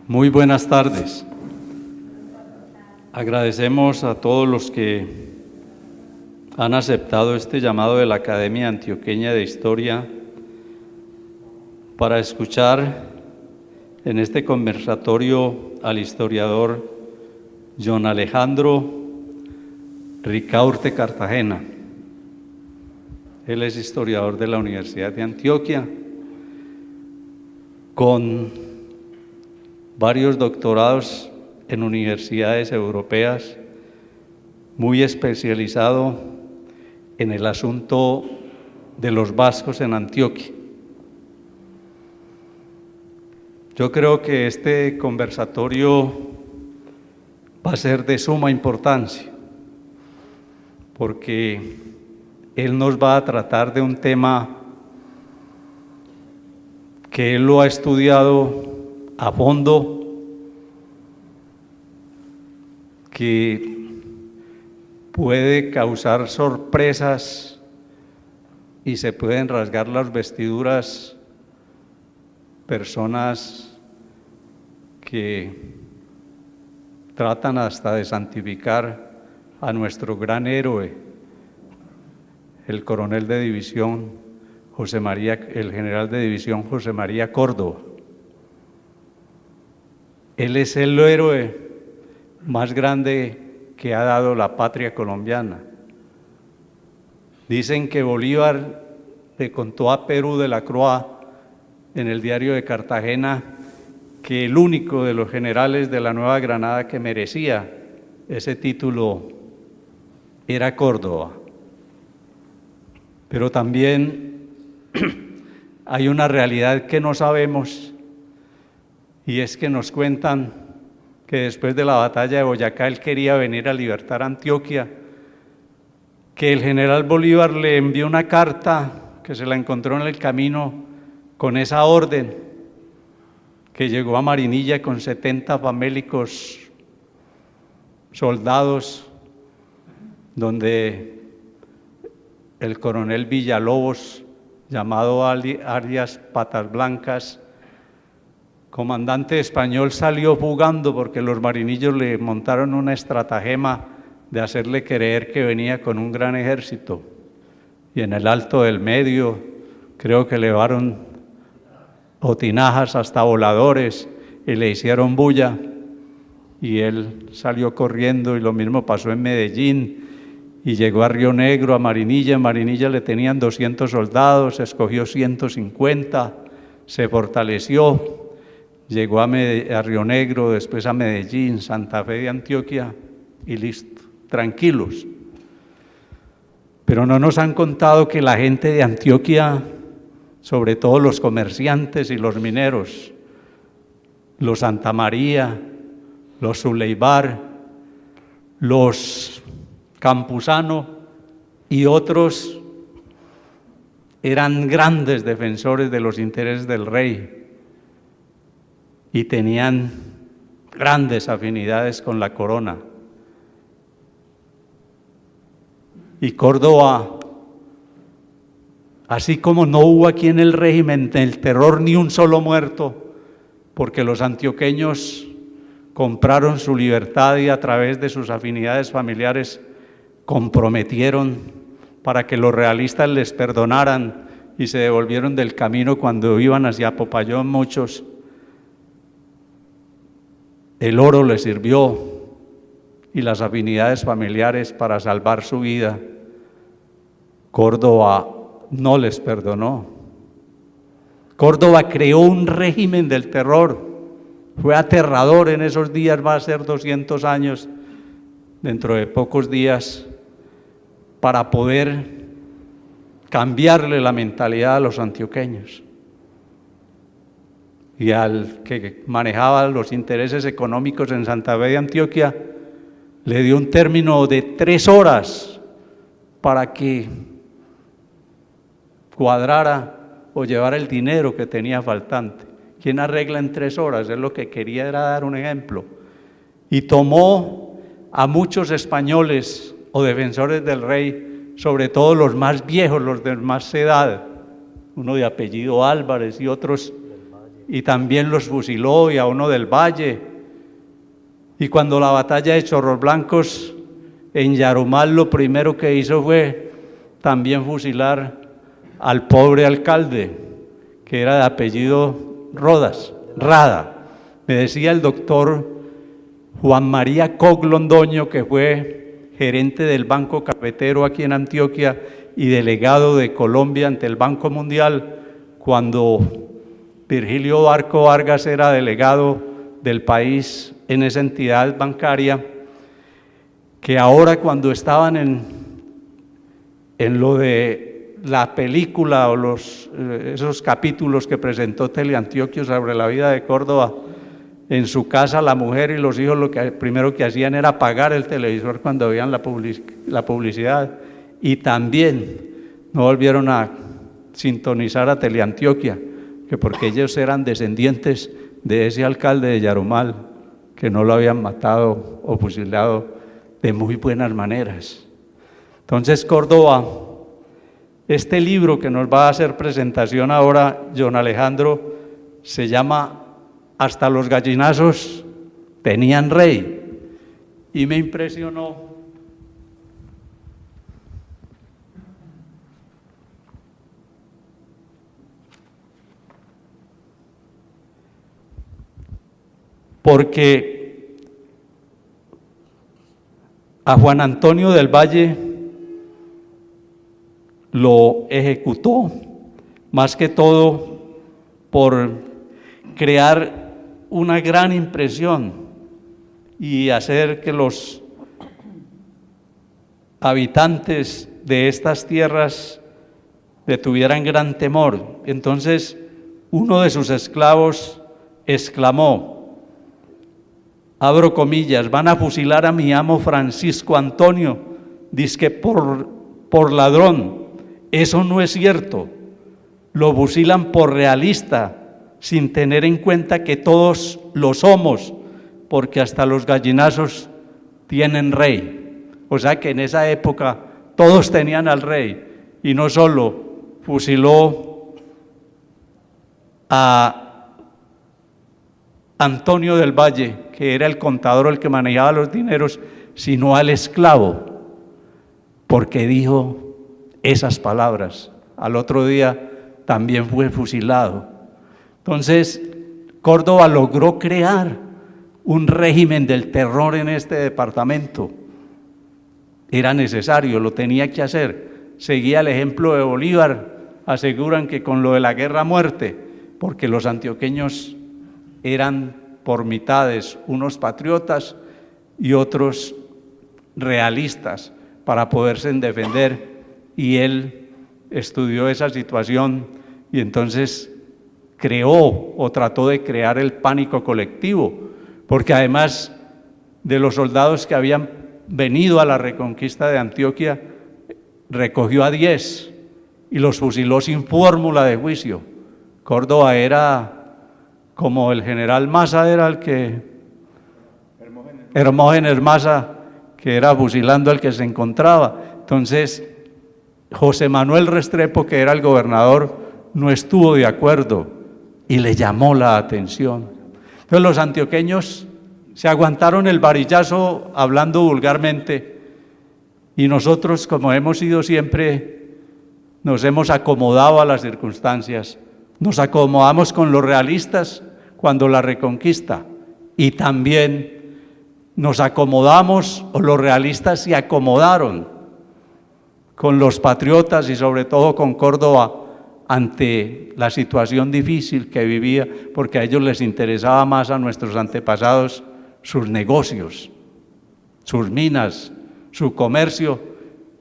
Muy buenas tardes. Agradecemos a todos los que han aceptado este llamado de la Academia Antioqueña de Historia para escuchar en este conversatorio al historiador John Alejandro Ricaurte Cartagena. Él es historiador de la Universidad de Antioquia, con varios doctorados en universidades europeas, muy especializado en el asunto de los vascos en Antioquia. Yo creo que este conversatorio va a ser de suma importancia, porque él nos va a tratar de un tema que él lo ha estudiado a fondo, que puede causar sorpresas y se pueden rasgar las vestiduras personas que tratan hasta de santificar a nuestro gran héroe, el coronel de división el general de división José María Córdoba. Él es el héroe más grande que ha dado la patria colombiana. Dicen que Bolívar le contó a Perú de la Croix en el diario de Cartagena que el único de los generales de la Nueva Granada que merecía ese título era Córdoba. Pero también hay una realidad que no sabemos, y es que nos cuentan que después de la batalla de Boyacá él quería venir a libertar Antioquia, que el general Bolívar le envió una carta que se la encontró en el camino con esa orden, que llegó a Marinilla con 70 famélicos soldados, donde el coronel Villalobos, llamado Arias Patas Blancas, comandante español, salió jugando porque los marinillos le montaron una estratagema de hacerle creer que venía con un gran ejército. Y en el Alto del Medio creo que llevaron o tinajas hasta voladores y le hicieron bulla. Y él salió corriendo, y lo mismo pasó en Medellín. Y llegó a Río Negro, a Marinilla. En Marinilla le tenían 200 soldados, escogió 150, se fortaleció. Llegó a Río Negro, después a Medellín, Santa Fe de Antioquia y listo, tranquilos. Pero no nos han contado que la gente de Antioquia, sobre todo los comerciantes y los mineros, los Santa María, los Zuleibar, los Campuzano y otros, eran grandes defensores de los intereses del rey y tenían grandes afinidades con la corona. Y Córdoba, así como no hubo aquí en el régimen del terror ni un solo muerto, porque los antioqueños compraron su libertad y a través de sus afinidades familiares comprometieron para que los realistas les perdonaran y se devolvieron del camino cuando iban hacia Popayán muchos. El oro les sirvió y las afinidades familiares para salvar su vida. Córdoba no les perdonó. Córdoba creó un régimen del terror. Fue aterrador en esos días, va a ser 200 años, dentro de pocos días, para poder cambiarle la mentalidad a los antioqueños. Y al que manejaba los intereses económicos en Santa Fe de Antioquia, le dio un término de 3 horas para que cuadrara o llevara el dinero que tenía faltante. ¿Quién arregla en 3 horas? Él lo que quería era dar un ejemplo. Y tomó a muchos españoles o defensores del rey, sobre todo los más viejos, los de más edad, uno de apellido Álvarez y otros y también los fusiló, y a uno del Valle. Y cuando la batalla de Chorros Blancos en Yarumal, lo primero que hizo fue también fusilar al pobre alcalde, que era de apellido Rada. Me decía el doctor Juan María Koch Londoño, que fue gerente del Banco Cafetero aquí en Antioquia y delegado de Colombia ante el Banco Mundial, cuando Virgilio Barco Vargas era delegado del país en esa entidad bancaria, que ahora cuando estaban en lo de la película o esos capítulos que presentó Teleantioquia sobre la vida de Córdoba, en su casa la mujer y los hijos lo que primero que hacían era apagar el televisor cuando veían la publicidad, y también no volvieron a sintonizar a Teleantioquia, que porque ellos eran descendientes de ese alcalde de Yarumal, que no lo habían matado o fusilado de muy buenas maneras. Entonces, Córdoba, este libro que nos va a hacer presentación ahora John Alejandro, se llama Hasta los gallinazos tenían rey, y me impresionó porque a Juan Antonio del Valle lo ejecutó más que todo por crear una gran impresión y hacer que los habitantes de estas tierras le tuvieran gran temor. Entonces, uno de sus esclavos exclamó, abro comillas, van a fusilar a mi amo Francisco Antonio, dizque por ladrón. Eso no es cierto, lo fusilan por realista, sin tener en cuenta que todos lo somos, porque hasta los gallinazos tienen rey. O sea que en esa época todos tenían al rey, y no solo fusiló a Antonio del Valle, que era el contador, el que manejaba los dineros, sino al esclavo, porque dijo esas palabras. Al otro día también fue fusilado. Entonces, Córdoba logró crear un régimen del terror en este departamento. Era necesario, lo tenía que hacer. Seguía el ejemplo de Bolívar. Aseguran que con lo de la guerra a muerte, porque los antioqueños eran por mitades, unos patriotas y otros realistas, para poderse defender, y él estudió esa situación y entonces creó o trató de crear el pánico colectivo, porque además de los soldados que habían venido a la reconquista de Antioquia, recogió a 10 y los fusiló sin fórmula de juicio. Córdoba era como el general Maza, era el que Hermógenes Maza, que era fusilando al que se encontraba. Entonces José Manuel Restrepo, que era el gobernador, no estuvo de acuerdo y le llamó la atención. Entonces los antioqueños se aguantaron el varillazo, hablando vulgarmente, y nosotros, como hemos sido siempre, nos hemos acomodado a las circunstancias, nos acomodamos con los realistas cuando la reconquista, y también nos acomodamos, o los realistas se acomodaron con los patriotas y sobre todo con Córdoba ante la situación difícil que vivía, porque a ellos les interesaba más, a nuestros antepasados, sus negocios, sus minas, su comercio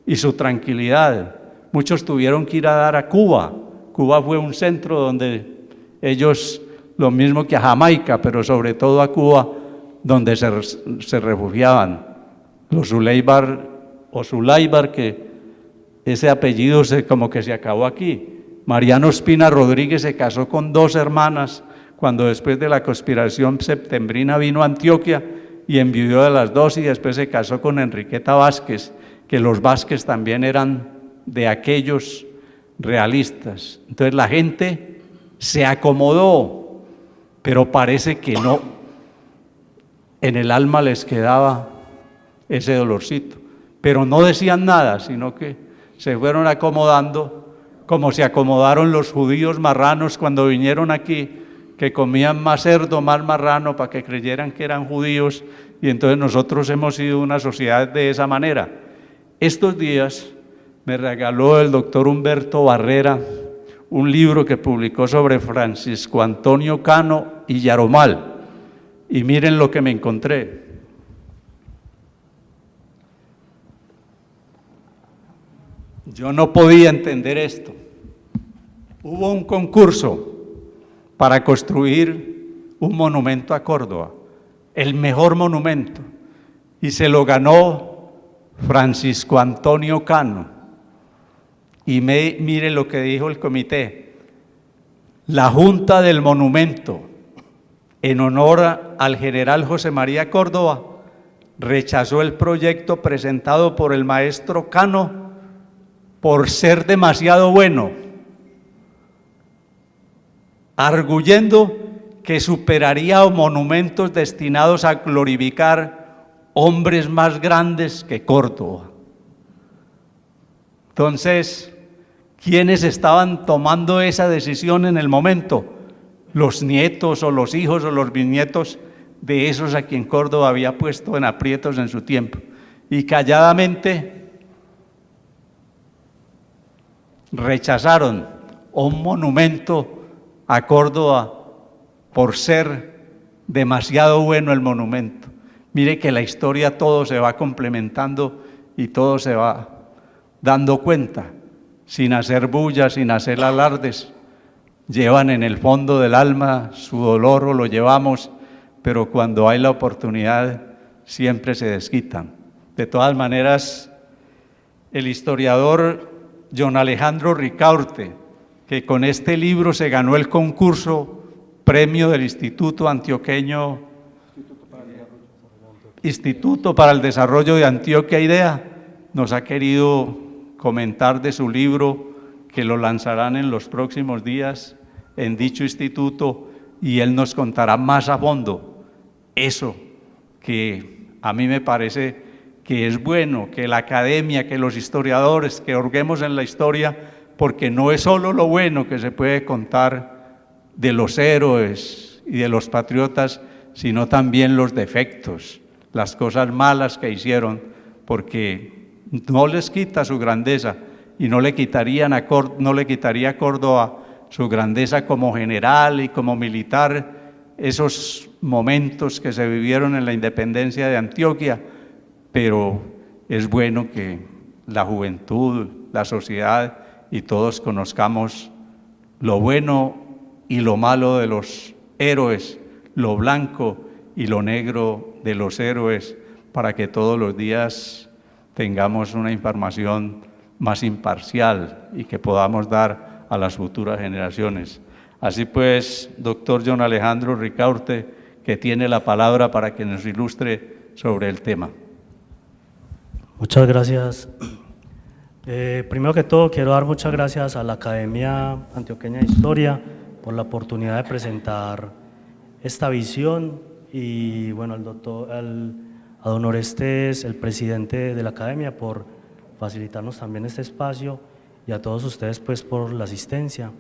y su tranquilidad. Muchos tuvieron que ir a dar a Cuba. Cuba fue un centro donde ellos, lo mismo que a Jamaica, pero sobre todo a Cuba, donde se refugiaban. Los Zuleibar o Zulaibar, que ese apellido como que se acabó aquí. Mariano Espina Rodríguez se casó con 2 hermanas cuando después de la conspiración septembrina vino a Antioquia y enviudó de las 2, y después se casó con Enriqueta Vázquez, que los Vázquez también eran de aquellos realistas. Entonces la gente se acomodó pero parece que no. En el alma les quedaba ese dolorcito, pero no decían nada, sino que se fueron acomodando, como se acomodaron los judíos marranos cuando vinieron aquí, que comían más cerdo, más marrano, para que creyeran que eran judíos, y entonces nosotros hemos sido una sociedad de esa manera. Estos días me regaló el doctor Humberto Barrera un libro que publicó sobre Francisco Antonio Cano y Yaromal, y miren lo que me encontré. Yo no podía entender esto. Hubo un concurso para construir un monumento a Córdoba, el mejor monumento, y se lo ganó Francisco Antonio Cano. Y mire lo que dijo el comité: la Junta del Monumento, en honor al general José María Córdoba, rechazó el proyecto presentado por el maestro Cano por ser demasiado bueno, arguyendo que superaría a monumentos destinados a glorificar hombres más grandes que Córdoba. Entonces, ¿quiénes estaban tomando esa decisión en el momento? Los nietos o los hijos o los bisnietos de esos a quien Córdoba había puesto en aprietos en su tiempo. Y calladamente rechazaron un monumento a Córdoba por ser demasiado bueno el monumento. Mire que la historia todo se va complementando y todo se va dando cuenta, sin hacer bulla, sin hacer alardes. Llevan en el fondo del alma su dolor o lo llevamos, pero cuando hay la oportunidad siempre se desquitan. De todas maneras, el historiador John Alejandro Ricaurte, que con este libro se ganó el concurso premio del Instituto Antioqueño, Instituto para el Desarrollo de Antioquia IDEA, nos ha querido comentar de su libro, que lo lanzarán en los próximos días en dicho instituto, y él nos contará más a fondo eso que a mí me parece que es bueno, que la academia, que los historiadores, que hurguemos en la historia, porque no es solo lo bueno que se puede contar de los héroes y de los patriotas, sino también los defectos, las cosas malas que hicieron, porque no les quita su grandeza y no le quitaría a Córdoba su grandeza como general y como militar, esos momentos que se vivieron en la independencia de Antioquia, pero es bueno que la juventud, la sociedad y todos conozcamos lo bueno y lo malo de los héroes, lo blanco y lo negro de los héroes, para que todos los días tengamos una información más imparcial y que podamos dar a las futuras generaciones. Así pues, doctor John Alejandro Ricaurte, que tiene la palabra para que nos ilustre sobre el tema. Muchas gracias. Primero que todo, quiero dar muchas gracias a la Academia Antioqueña de Historia por la oportunidad de presentar esta visión, y bueno, a don Orestes, el presidente de la Academia, por facilitarnos también este espacio, y a todos ustedes pues por la asistencia.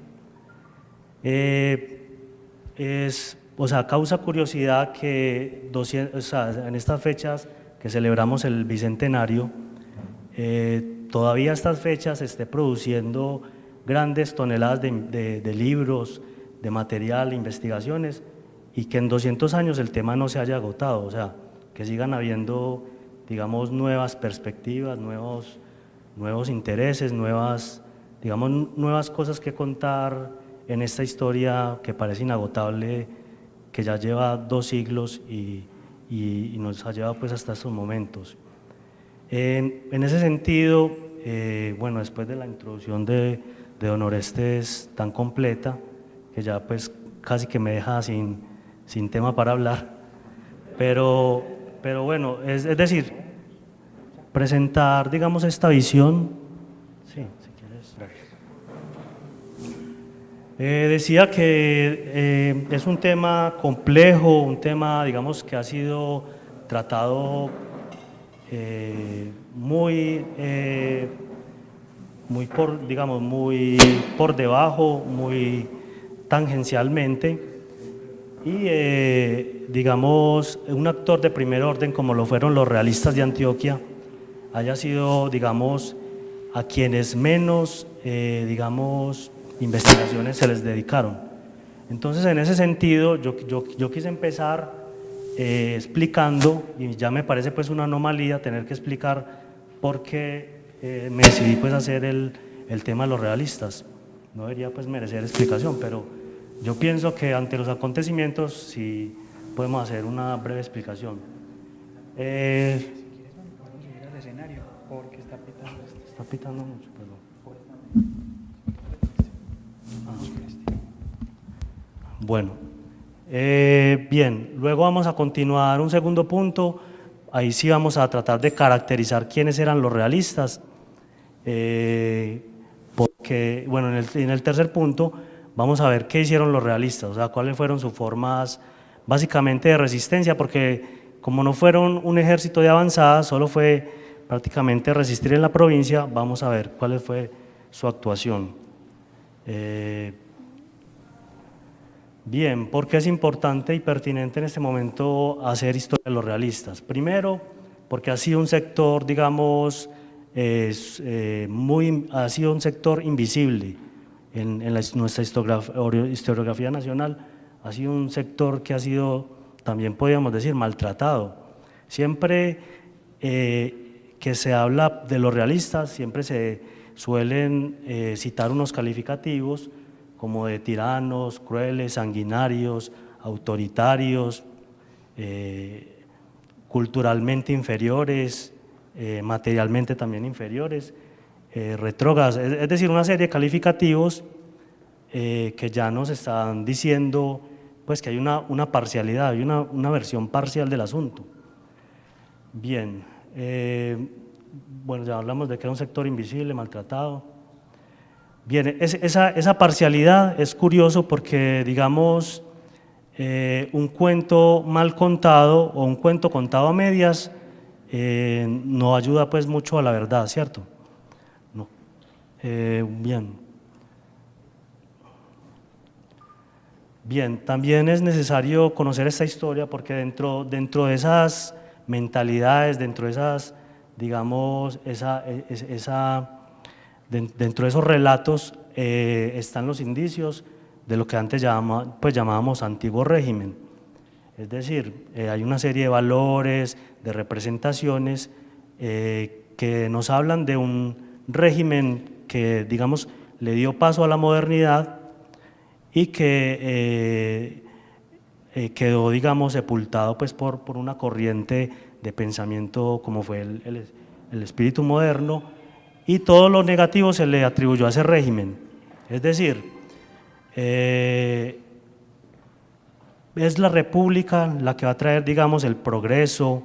Causa curiosidad que en estas fechas que celebramos el bicentenario, todavía estas fechas se esté produciendo grandes toneladas de libros, de material, investigaciones, y que en 200 años el tema no se haya agotado, o sea, que sigan habiendo, digamos, nuevas perspectivas, nuevos intereses, nuevas cosas que contar en esta historia que parece inagotable, que ya lleva 2 siglos y nos ha llevado pues hasta estos momentos. En ese sentido, bueno, después de la introducción de don Orestes tan completa, que ya pues casi que me deja sin tema para hablar, pero bueno, es decir, presentar, digamos, esta visión. Sí, si quieres. Decía que es un tema complejo, un tema, digamos, que ha sido tratado muy por, digamos, muy por debajo, muy tangencialmente, y digamos, un actor de primer orden como lo fueron los realistas de Antioquia, haya sido, digamos, a quienes menos, digamos, investigaciones se les dedicaron. Entonces, en ese sentido, yo quise empezar explicando, y ya me parece pues una anomalía tener que explicar por qué me decidí pues hacer el tema de los realistas. No debería pues merecer explicación, pero yo pienso que ante los acontecimientos sí podemos hacer una breve explicación. Si quieres, podemos subir al escenario porque está pitando esto. Está pitando mucho, perdón. Bueno, bien, luego vamos a continuar un segundo punto. Ahí sí vamos a tratar de caracterizar quiénes eran los realistas, porque, bueno, en el tercer punto vamos a ver qué hicieron los realistas, o sea, cuáles fueron sus formas básicamente de resistencia, porque como no fueron un ejército de avanzada, solo fue prácticamente resistir en la provincia, vamos a ver cuál fue su actuación. Bien, ¿por qué es importante y pertinente en este momento hacer historia de los realistas? Primero, porque ha sido un sector, digamos, ha sido un sector invisible en nuestra historiografía nacional, ha sido un sector que ha sido, también podríamos decir, maltratado. Siempre que se habla de los realistas, siempre se suelen citar unos calificativos como de tiranos, crueles, sanguinarios, autoritarios, culturalmente inferiores, materialmente también inferiores, retrógradas, es decir, una serie de calificativos que ya nos están diciendo pues, que hay una parcialidad, hay una versión parcial del asunto. Bien, bueno, ya hablamos de que era un sector invisible, maltratado. Bien, esa parcialidad es curioso porque, digamos, un cuento mal contado o un cuento contado a medias no ayuda pues mucho a la verdad, ¿cierto? No. Bien. Bien, también es necesario conocer esta historia porque dentro de esas mentalidades, dentro de esas, digamos, dentro de esos relatos están los indicios de lo que antes llamábamos antiguo régimen. Es decir, hay una serie de valores, de representaciones que nos hablan de un régimen que, digamos, le dio paso a la modernidad y que quedó, digamos, sepultado pues, por una corriente de pensamiento como fue el espíritu moderno, y todo lo negativo se le atribuyó a ese régimen. Es decir, es la república la que va a traer, digamos, el progreso,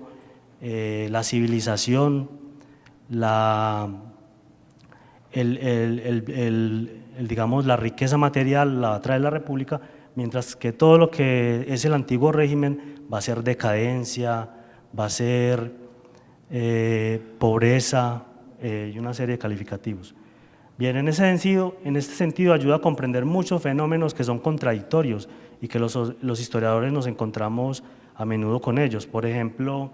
la civilización, digamos, la riqueza material la va a traer la república, mientras que todo lo que es el antiguo régimen va a ser decadencia, va a ser pobreza y una serie de calificativos. Bien, en este sentido ayuda a comprender muchos fenómenos que son contradictorios y que los historiadores nos encontramos a menudo con ellos. Por ejemplo,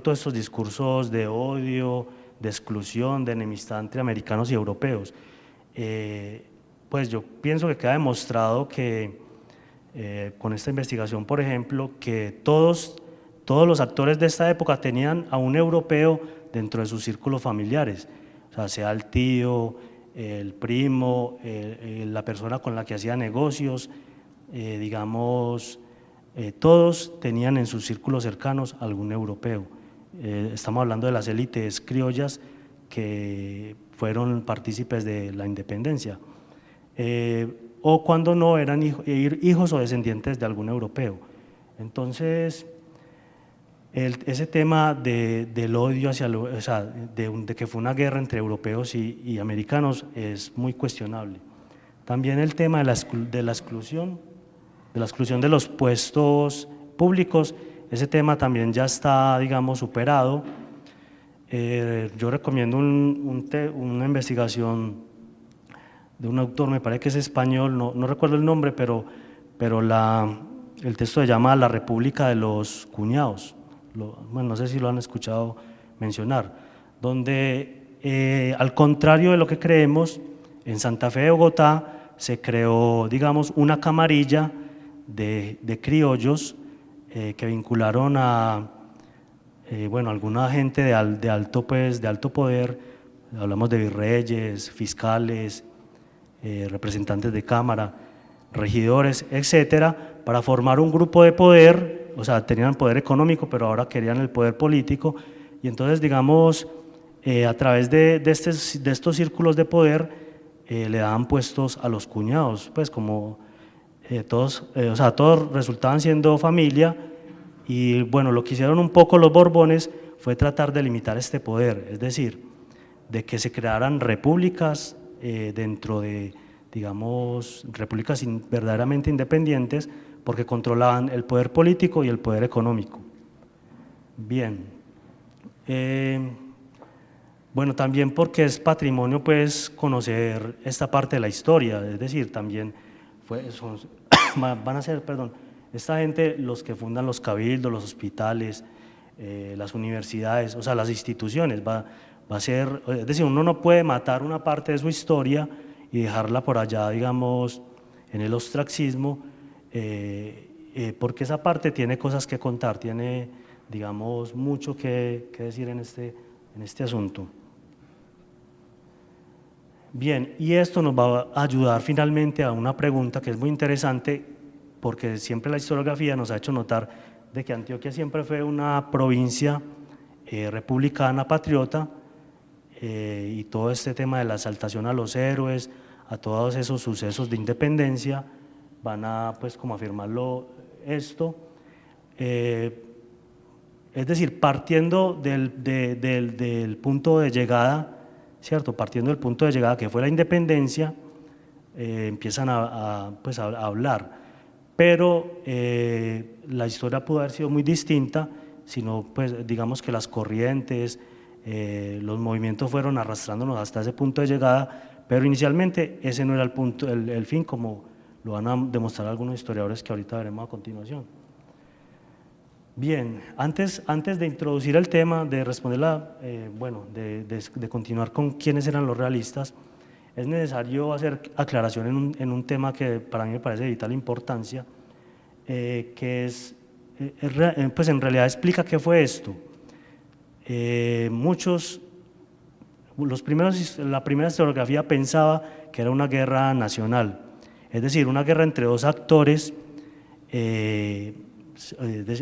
todos estos discursos de odio, de exclusión, de enemistad entre americanos y europeos. Pues yo pienso que queda demostrado que con esta investigación, por ejemplo, que todos los actores de esta época tenían a un europeo dentro de sus círculos familiares, o sea el tío, el primo, la persona con la que hacía negocios, digamos, todos tenían en sus círculos cercanos algún europeo. Estamos hablando de las élites criollas que fueron partícipes de la independencia, o cuando no eran hijos o descendientes de algún europeo. Entonces, ese tema del odio hacia o sea, de que fue una guerra entre europeos y americanos es muy cuestionable. También el tema de la exclusión de los puestos públicos, ese tema también ya está, digamos, superado. Yo recomiendo una investigación de un autor, me parece que es español, no recuerdo el nombre, pero el texto se llama La República de los Cuñados. Bueno, no sé si lo han escuchado mencionar, donde al contrario de lo que creemos, en Santa Fe de Bogotá se creó, digamos, una camarilla de criollos que vincularon a bueno, alguna gente de alto poder, hablamos de virreyes, fiscales, representantes de cámara, regidores, etcétera, para formar un grupo de poder. O sea, tenían poder económico, pero ahora querían el poder político, y entonces, digamos, a través de estos círculos de poder, le daban puestos a los cuñados, pues como todos resultaban siendo familia, y bueno, lo que hicieron un poco los Borbones fue tratar de limitar este poder, es decir, de que se crearan repúblicas dentro de, digamos, repúblicas verdaderamente independientes, porque controlaban el poder político y el poder económico. Bien, bueno, también porque es patrimonio, pues, conocer esta parte de la historia, es decir, también van a ser, perdón, esta gente los que fundan los cabildos, los hospitales, las universidades, o sea, las instituciones, va a ser, es decir, uno no puede matar una parte de su historia y dejarla por allá, digamos, en el ostracismo, porque esa parte tiene cosas que contar, tiene, digamos, mucho que decir en este asunto. Bien, y esto nos va a ayudar finalmente a una pregunta que es muy interesante, porque siempre la historiografía nos ha hecho notar de que Antioquia siempre fue una provincia republicana, patriota, y todo este tema de la exaltación a los héroes, a todos esos sucesos de independencia, van a, pues, como afirmarlo esto. Es decir, partiendo del punto de llegada, ¿cierto? Partiendo del punto de llegada que fue la independencia, empiezan pues a hablar, pero la historia pudo haber sido muy distinta, sino, pues, digamos que las corrientes, los movimientos fueron arrastrándonos hasta ese punto de llegada, pero inicialmente ese no era el punto, el fin, como lo van a demostrar algunos historiadores que ahorita veremos a continuación. Bien, antes de introducir el tema, de responderla, bueno, de continuar con quiénes eran los realistas, es necesario hacer aclaración en un tema que para mí me parece de vital importancia, que pues en realidad explica qué fue esto. La primera historiografía pensaba que era una guerra nacional, es decir, una guerra entre dos actores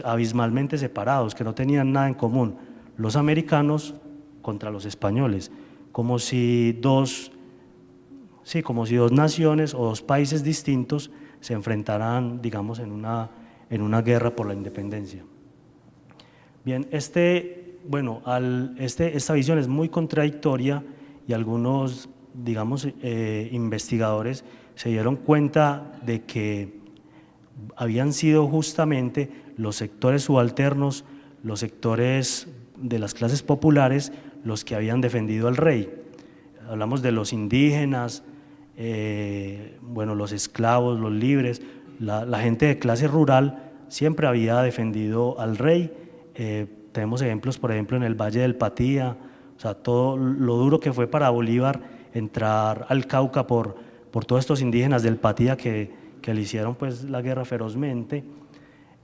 abismalmente separados, que no tenían nada en común, los americanos contra los españoles, como si dos naciones o dos países distintos se enfrentaran, digamos, en una guerra por la independencia. Bien, esta visión es muy contradictoria, y algunos, digamos, investigadores se dieron cuenta de que habían sido justamente los sectores subalternos, los sectores de las clases populares, los que habían defendido al rey. Hablamos de los indígenas, bueno, los esclavos, los libres, la gente de clase rural siempre había defendido al rey. Tenemos ejemplos, por ejemplo, en el Valle del Patía, o sea, todo lo duro que fue para Bolívar entrar al Cauca por todos estos indígenas del Patía que le hicieron, pues, la guerra ferozmente.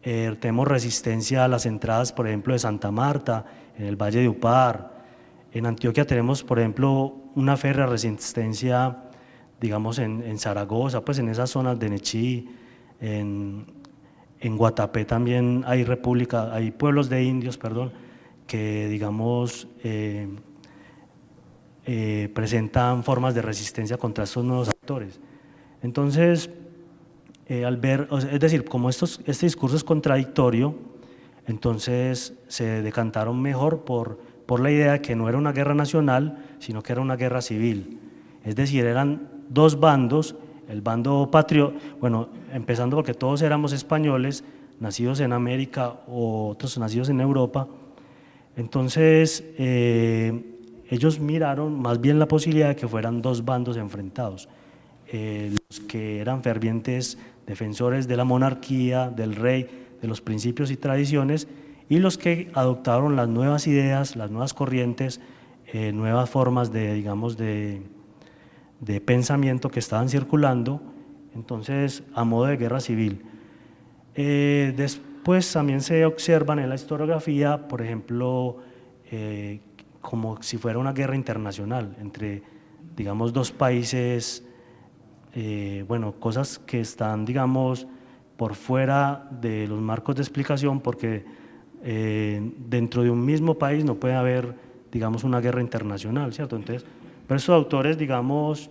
Tenemos resistencia a las entradas, por ejemplo, de Santa Marta, en el Valle de Upar. En Antioquia tenemos, por ejemplo, una férrea resistencia, digamos, en Zaragoza, pues en esas zonas de Nechí, en Guatapé también hay pueblos de indios, perdón, que, digamos, presentan formas de resistencia contra estos nuevos actores. Entonces, al ver, es decir, como este discurso es contradictorio, Entonces se decantaron mejor por la idea de que no era una guerra nacional, sino que era una guerra civil. Es decir, eran dos bandos, el bando bueno, empezando porque todos éramos españoles, nacidos en América o otros nacidos en Europa. Entonces, ellos miraron más bien la posibilidad de que fueran dos bandos enfrentados, los que eran fervientes defensores de la monarquía, del rey, de los principios y tradiciones, y los que adoptaron las nuevas ideas, las nuevas corrientes, nuevas formas de, digamos, de pensamiento que estaban circulando, entonces a modo de guerra civil. Después también se observan en la historiografía, por ejemplo, como si fuera una guerra internacional entre, digamos, dos países, bueno, cosas que están, digamos, por fuera de los marcos de explicación, porque dentro de un mismo país no puede haber, digamos, una guerra internacional, ¿cierto? Entonces, pero estos autores, digamos,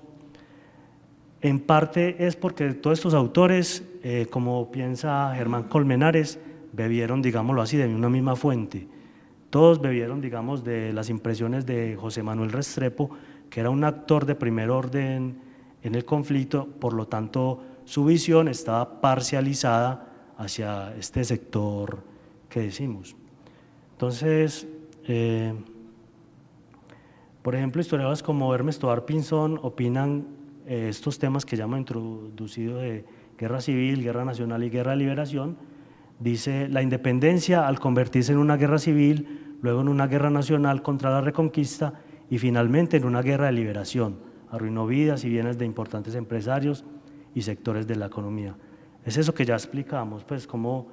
en parte es porque todos estos autores, como piensa Germán Colmenares, bebieron, digámoslo así, de una misma fuente. Todos bebieron, digamos, de las impresiones de José Manuel Restrepo, que era un actor de primer orden en el conflicto, por lo tanto su visión estaba parcializada hacia este sector que decimos. Entonces, por ejemplo, historiadores como Hermes Tovar Pinzón opinan estos temas que ya hemos introducido de guerra civil, guerra nacional y guerra de liberación. Dice, la independencia al convertirse en una guerra civil, luego en una guerra nacional contra la reconquista y finalmente en una guerra de liberación, arruinó vidas y bienes de importantes empresarios y sectores de la economía. Es eso que ya explicamos, pues cómo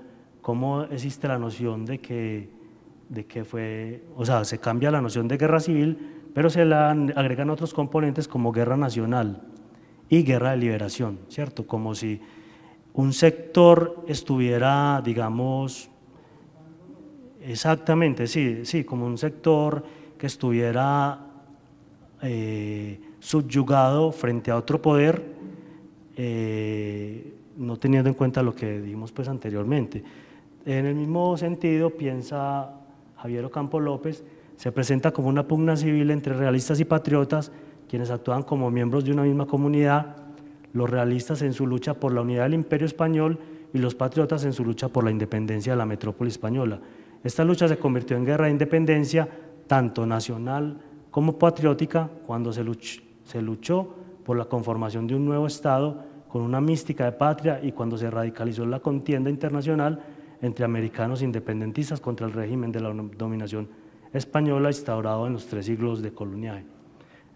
existe la noción de que fue, o sea, se cambia la noción de guerra civil, pero se le agregan otros componentes como guerra nacional y guerra de liberación, ¿cierto? Como si un sector estuviera, digamos, exactamente, sí, como un sector que estuviera subyugado frente a otro poder, no teniendo en cuenta lo que dijimos pues anteriormente. En el mismo sentido, piensa Javier Ocampo López, se presenta como una pugna civil entre realistas y patriotas, quienes actúan como miembros de una misma comunidad, los realistas en su lucha por la unidad del imperio español y los patriotas en su lucha por la independencia de la metrópoli española. Esta lucha se convirtió en guerra de independencia, tanto nacional como patriótica, cuando se luchó por la conformación de un nuevo Estado con una mística de patria y cuando se radicalizó la contienda internacional entre americanos independentistas contra el régimen de la dominación española instaurado en los 3 siglos de coloniaje.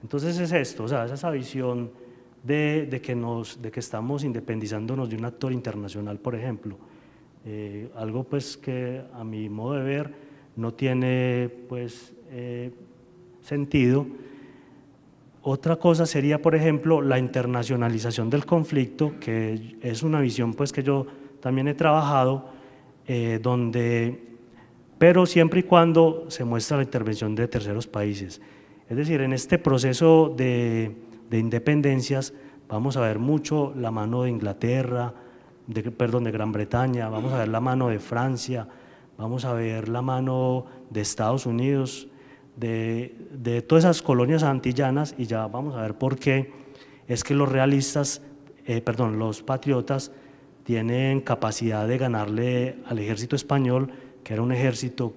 Entonces es esto, o sea, es esa visión de que estamos independizándonos de un actor internacional, por ejemplo. Algo pues que a mi modo de ver no tiene pues sentido. Otra cosa sería, por ejemplo, la internacionalización del conflicto, que es una visión pues que yo también he trabajado, pero siempre y cuando se muestra la intervención de terceros países. Es decir, en este proceso de independencias vamos a ver mucho la mano de Inglaterra, de Gran Bretaña, vamos a ver la mano de Francia, vamos a ver la mano de Estados Unidos, de todas esas colonias antillanas, y ya vamos a ver por qué es que los patriotas tienen capacidad de ganarle al ejército español, que era un ejército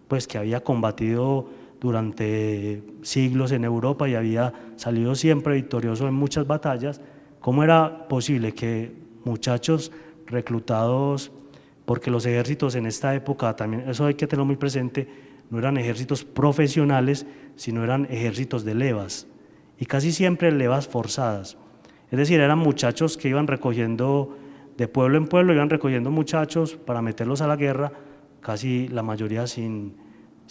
pues que había combatido durante siglos en Europa y había salido siempre victorioso en muchas batallas. ¿Cómo era posible que muchachos reclutados, porque los ejércitos en esta época también, eso hay que tenerlo muy presente, no eran ejércitos profesionales, sino eran ejércitos de levas, y casi siempre levas forzadas? Es decir, eran muchachos que iban recogiendo de pueblo en pueblo, iban recogiendo muchachos para meterlos a la guerra, casi la mayoría sin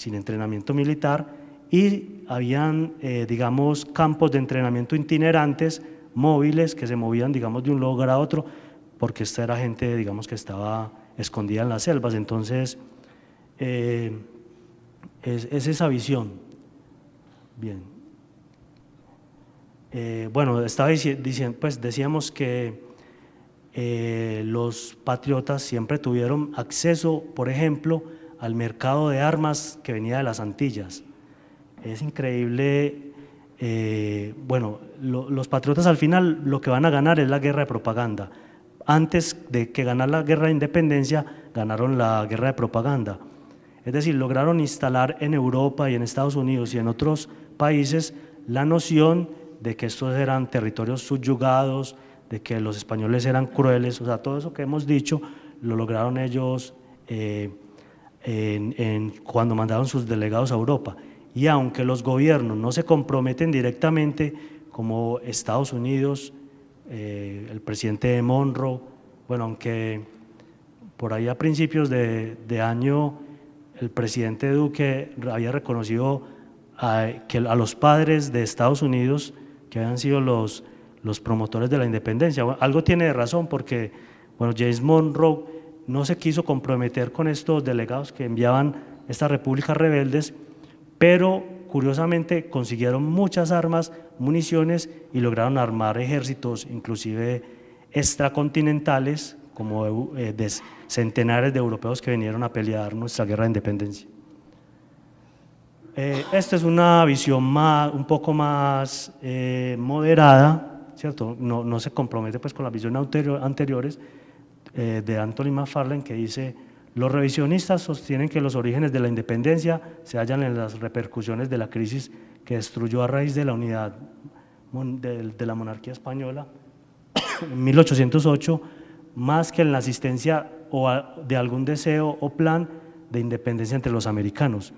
entrenamiento militar, y habían, digamos, campos de entrenamiento itinerantes, móviles, que se movían, digamos, de un lugar a otro, porque esta era gente, digamos, que estaba escondida en las selvas. Entonces, es esa visión. Bien. Bueno, estaba diciendo, pues decíamos que los patriotas siempre tuvieron acceso, por ejemplo, al mercado de armas que venía de las Antillas. Es increíble, bueno, los patriotas al final lo que van a ganar es la guerra de propaganda. Antes de que ganar la guerra de independencia, ganaron la guerra de propaganda. Es decir, lograron instalar en Europa y en Estados Unidos y en otros países la noción de que estos eran territorios subyugados, de que los españoles eran crueles, o sea, todo eso que hemos dicho lo lograron ellos cuando mandaron sus delegados a Europa. Y aunque los gobiernos no se comprometen directamente, como Estados Unidos, el presidente Monroe, bueno, aunque por ahí a principios de año el presidente Duque había reconocido a los padres de Estados Unidos, que habían sido los promotores de la independencia. Bueno, algo tiene de razón porque, bueno, James Monroe no se quiso comprometer con estos delegados que enviaban estas repúblicas rebeldes, pero curiosamente consiguieron muchas armas, municiones y lograron armar ejércitos, inclusive extracontinentales, como de centenares de europeos que vinieron a pelear nuestra guerra de independencia. Esta es una visión un poco más moderada, ¿cierto? No se compromete pues con las visiones anteriores de Anthony McFarlane, que dice: los revisionistas sostienen que los orígenes de la independencia se hallan en las repercusiones de la crisis que destruyó a raíz de la unidad de la monarquía española en 1808, más que en la asistencia de algún deseo o plan de independencia entre los americanos.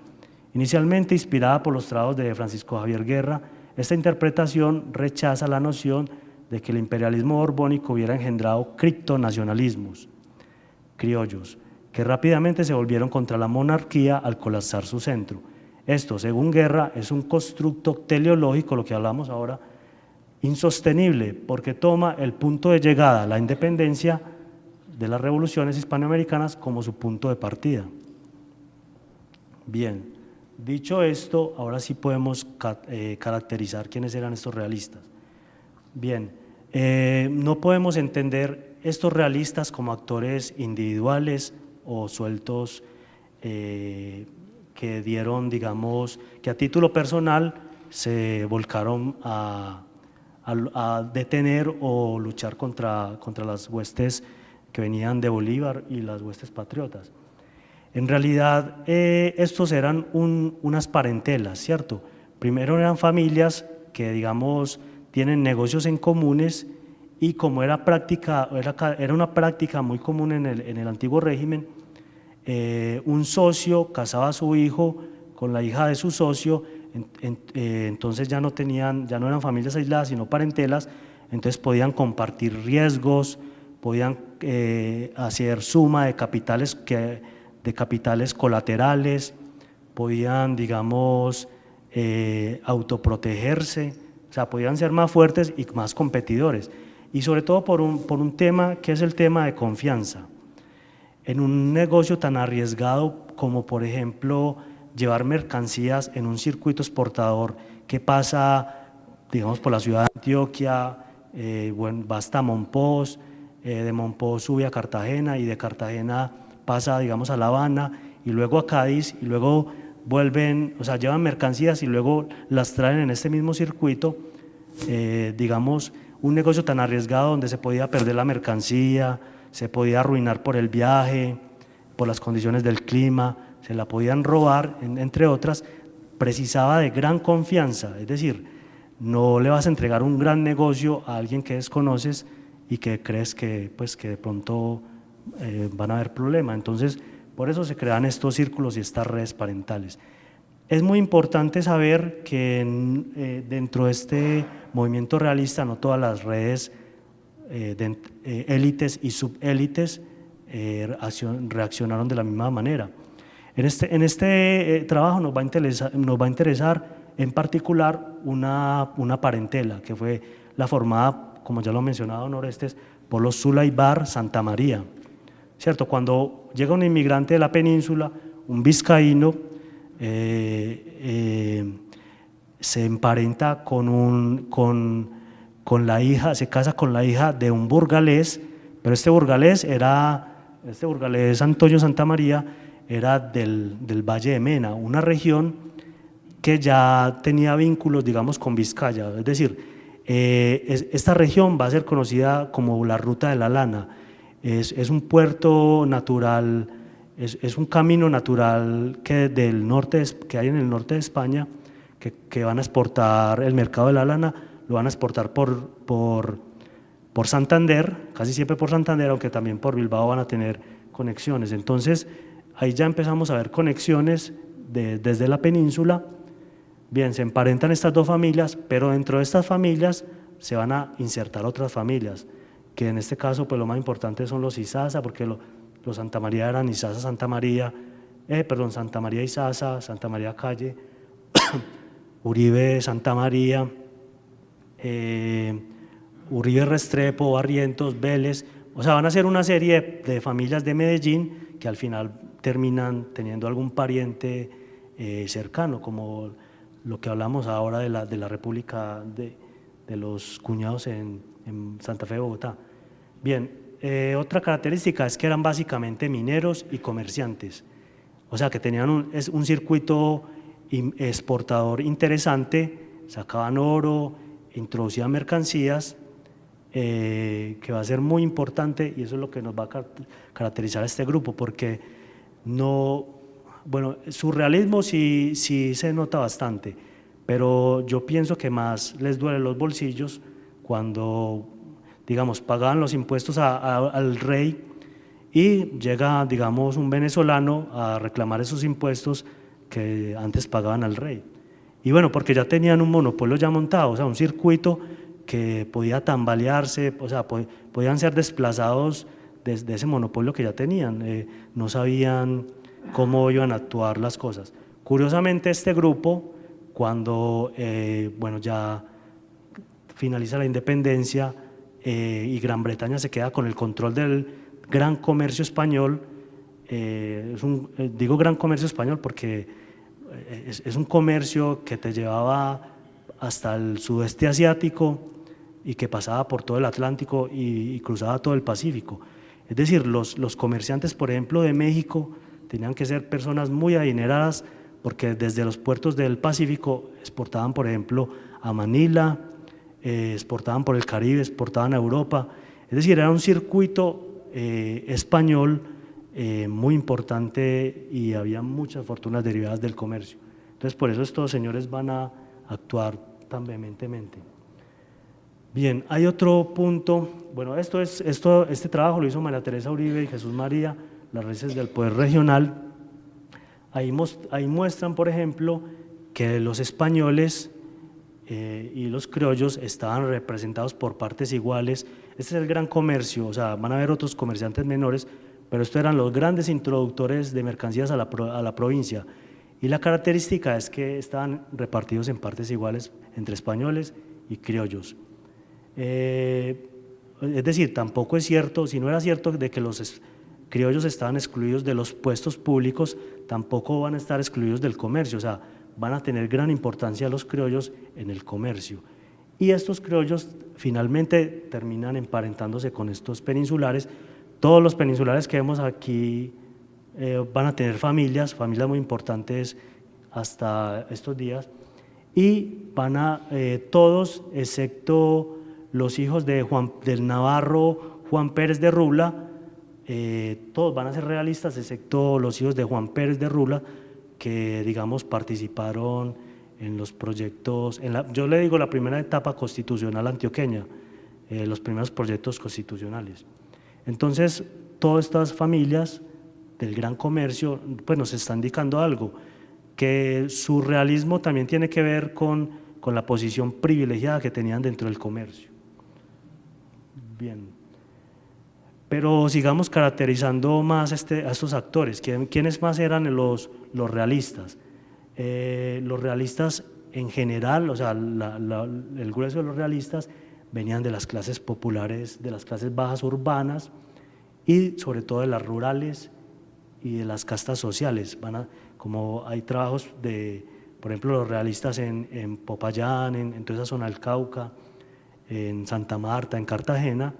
Inicialmente inspirada por los trabajos de Francisco Javier Guerra, esta interpretación rechaza la noción de que el imperialismo borbónico hubiera engendrado criptonacionalismos criollos, que rápidamente se volvieron contra la monarquía al colapsar su centro. Esto, según Guerra, es un constructo teleológico, lo que hablamos ahora, insostenible, porque toma el punto de llegada a la independencia de las revoluciones hispanoamericanas como su punto de partida. Bien. Dicho esto, ahora sí podemos caracterizar quiénes eran estos realistas. Bien, no podemos entender estos realistas como actores individuales o sueltos que dieron, digamos, que a título personal se volcaron a detener o luchar contra las huestes que venían de Bolívar y las huestes patriotas. En realidad, estos eran unas parentelas, ¿cierto? Primero eran familias que, digamos, tienen negocios en comunes y como era una práctica muy común en el antiguo régimen, un socio casaba a su hijo con la hija de su socio, entonces ya no eran familias aisladas, sino parentelas, entonces podían compartir riesgos, podían hacer suma de capitales colaterales, podían, digamos, autoprotegerse, o sea, podían ser más fuertes y más competidores, y sobre todo por un tema que es el tema de confianza. En un negocio tan arriesgado como, por ejemplo, llevar mercancías en un circuito exportador que pasa, digamos, por la ciudad de Antioquia, va hasta Monpós, de Monpós sube a Cartagena y de Cartagena pasa, digamos, a La Habana y luego a Cádiz y luego vuelven, o sea, llevan mercancías y luego las traen en este mismo circuito, digamos, un negocio tan arriesgado donde se podía perder la mercancía, se podía arruinar por el viaje, por las condiciones del clima, se la podían robar, entre otras, precisaba de gran confianza, es decir, no le vas a entregar un gran negocio a alguien que desconoces y que crees que, pues, que de pronto van a haber problemas. Entonces, por eso se crean estos círculos y estas redes parentales. Es muy importante saber que dentro de este movimiento realista no todas las redes de élites y subélites reaccionaron de la misma manera. En este trabajo nos va a interesar en particular una parentela que fue la formada, como ya lo mencionaba don Orestes, por los Zulay-Bar Santa María. ¿Cierto? Cuando llega un inmigrante de la península, un vizcaíno, se emparenta con la hija, se casa con la hija de un burgalés Pero este burgalés Antonio Santamaría era del Valle de Mena, una región que ya tenía vínculos, digamos, con Vizcaya. Es decir, esta región va a ser conocida como la Ruta de la Lana. Es un puerto natural, es un camino natural que hay en el norte de España, que van a exportar el mercado de la lana, lo van a exportar por Santander, casi siempre por Santander, aunque también por Bilbao van a tener conexiones. Entonces, ahí ya empezamos a ver conexiones desde la península. Bien, se emparentan estas dos familias, pero dentro de estas familias se van a insertar otras familias, que en este caso pues lo más importante son los Izaza, porque los Santa María eran Izaza Santa María, Santa María Izaza, Santa María Calle, Uribe Santa María, Uribe Restrepo, Barrientos, Vélez. O sea, van a ser una serie de familias de Medellín que al final terminan teniendo algún pariente cercano, como lo que hablamos ahora de la República de los cuñados en Santa Fe, Bogotá. Bien, otra característica es que eran básicamente mineros y comerciantes, o sea que tenían un circuito exportador interesante, sacaban oro, introducían mercancías, que va a ser muy importante, y eso es lo que nos va a caracterizar a este grupo, porque su realismo sí se nota bastante, pero yo pienso que más les duele los bolsillos cuando, digamos, pagaban los impuestos al rey y llega, digamos, un venezolano a reclamar esos impuestos que antes pagaban al rey. Y bueno, porque ya tenían un monopolio ya montado, o sea, un circuito que podía tambalearse, o sea, podían ser desplazados de ese monopolio que ya tenían, no sabían cómo iban a actuar las cosas. Curiosamente, este grupo, cuando ya finaliza la independencia y Gran Bretaña se queda con el control del gran comercio español, digo gran comercio español porque es un comercio que te llevaba hasta el sudeste asiático y que pasaba por todo el Atlántico y cruzaba todo el Pacífico. Es decir, los comerciantes, por ejemplo, de México, tenían que ser personas muy adineradas porque desde los puertos del Pacífico exportaban, por ejemplo, a Manila, exportaban por el Caribe, exportaban a Europa. Es decir, era un circuito español muy importante y había muchas fortunas derivadas del comercio. Entonces, por eso estos señores van a actuar tan vehementemente. Bien, hay otro punto. Bueno, este trabajo lo hizo María Teresa Uribe y Jesús María, las raíces del poder regional. Ahí muestran, por ejemplo, que los españoles y los criollos estaban representados por partes iguales. Este es el gran comercio, o sea, van a haber otros comerciantes menores, pero estos eran los grandes introductores de mercancías a la provincia. Y la característica es que estaban repartidos en partes iguales entre españoles y criollos. Es decir, tampoco es cierto, si no era cierto de que los criollos estaban excluidos de los puestos públicos, tampoco van a estar excluidos del comercio, o sea, van a tener gran importancia los criollos en el comercio. Y estos criollos finalmente terminan emparentándose con estos peninsulares. Todos los peninsulares que vemos aquí van a tener familias muy importantes hasta estos días, y van a todos, excepto los hijos del navarro Juan Pérez de Rula, todos van a ser realistas, excepto los hijos de Juan Pérez de Rula, que, digamos, participaron en los proyectos, yo le digo la primera etapa constitucional antioqueña, los primeros proyectos constitucionales. Entonces, todas estas familias del gran comercio pues nos está indicando algo, que su realismo también tiene que ver con la posición privilegiada que tenían dentro del comercio. Bien, pero sigamos caracterizando más a estos actores. ¿Quiénes más eran los realistas? Los realistas en general, o sea, el grueso de los realistas venían de las clases populares, de las clases bajas urbanas y sobre todo de las rurales y de las castas sociales. Como hay trabajos por ejemplo, los realistas en Popayán, en toda esa zona del Cauca, en Santa Marta, en Cartagena,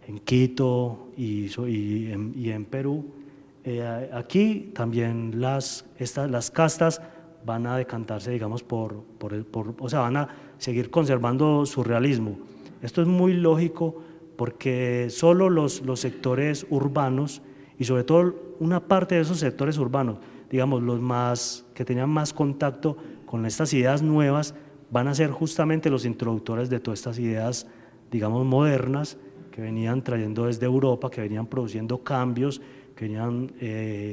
en Quito y en Perú. Aquí también las castas van a decantarse, digamos, o sea, van a seguir conservando su realismo. Esto es muy lógico porque solo los sectores urbanos, y sobre todo una parte de esos sectores urbanos, digamos, que tenían más contacto con estas ideas nuevas, van a ser justamente los introductores de todas estas ideas, digamos, modernas, que venían trayendo desde Europa, que venían produciendo cambios, que venían,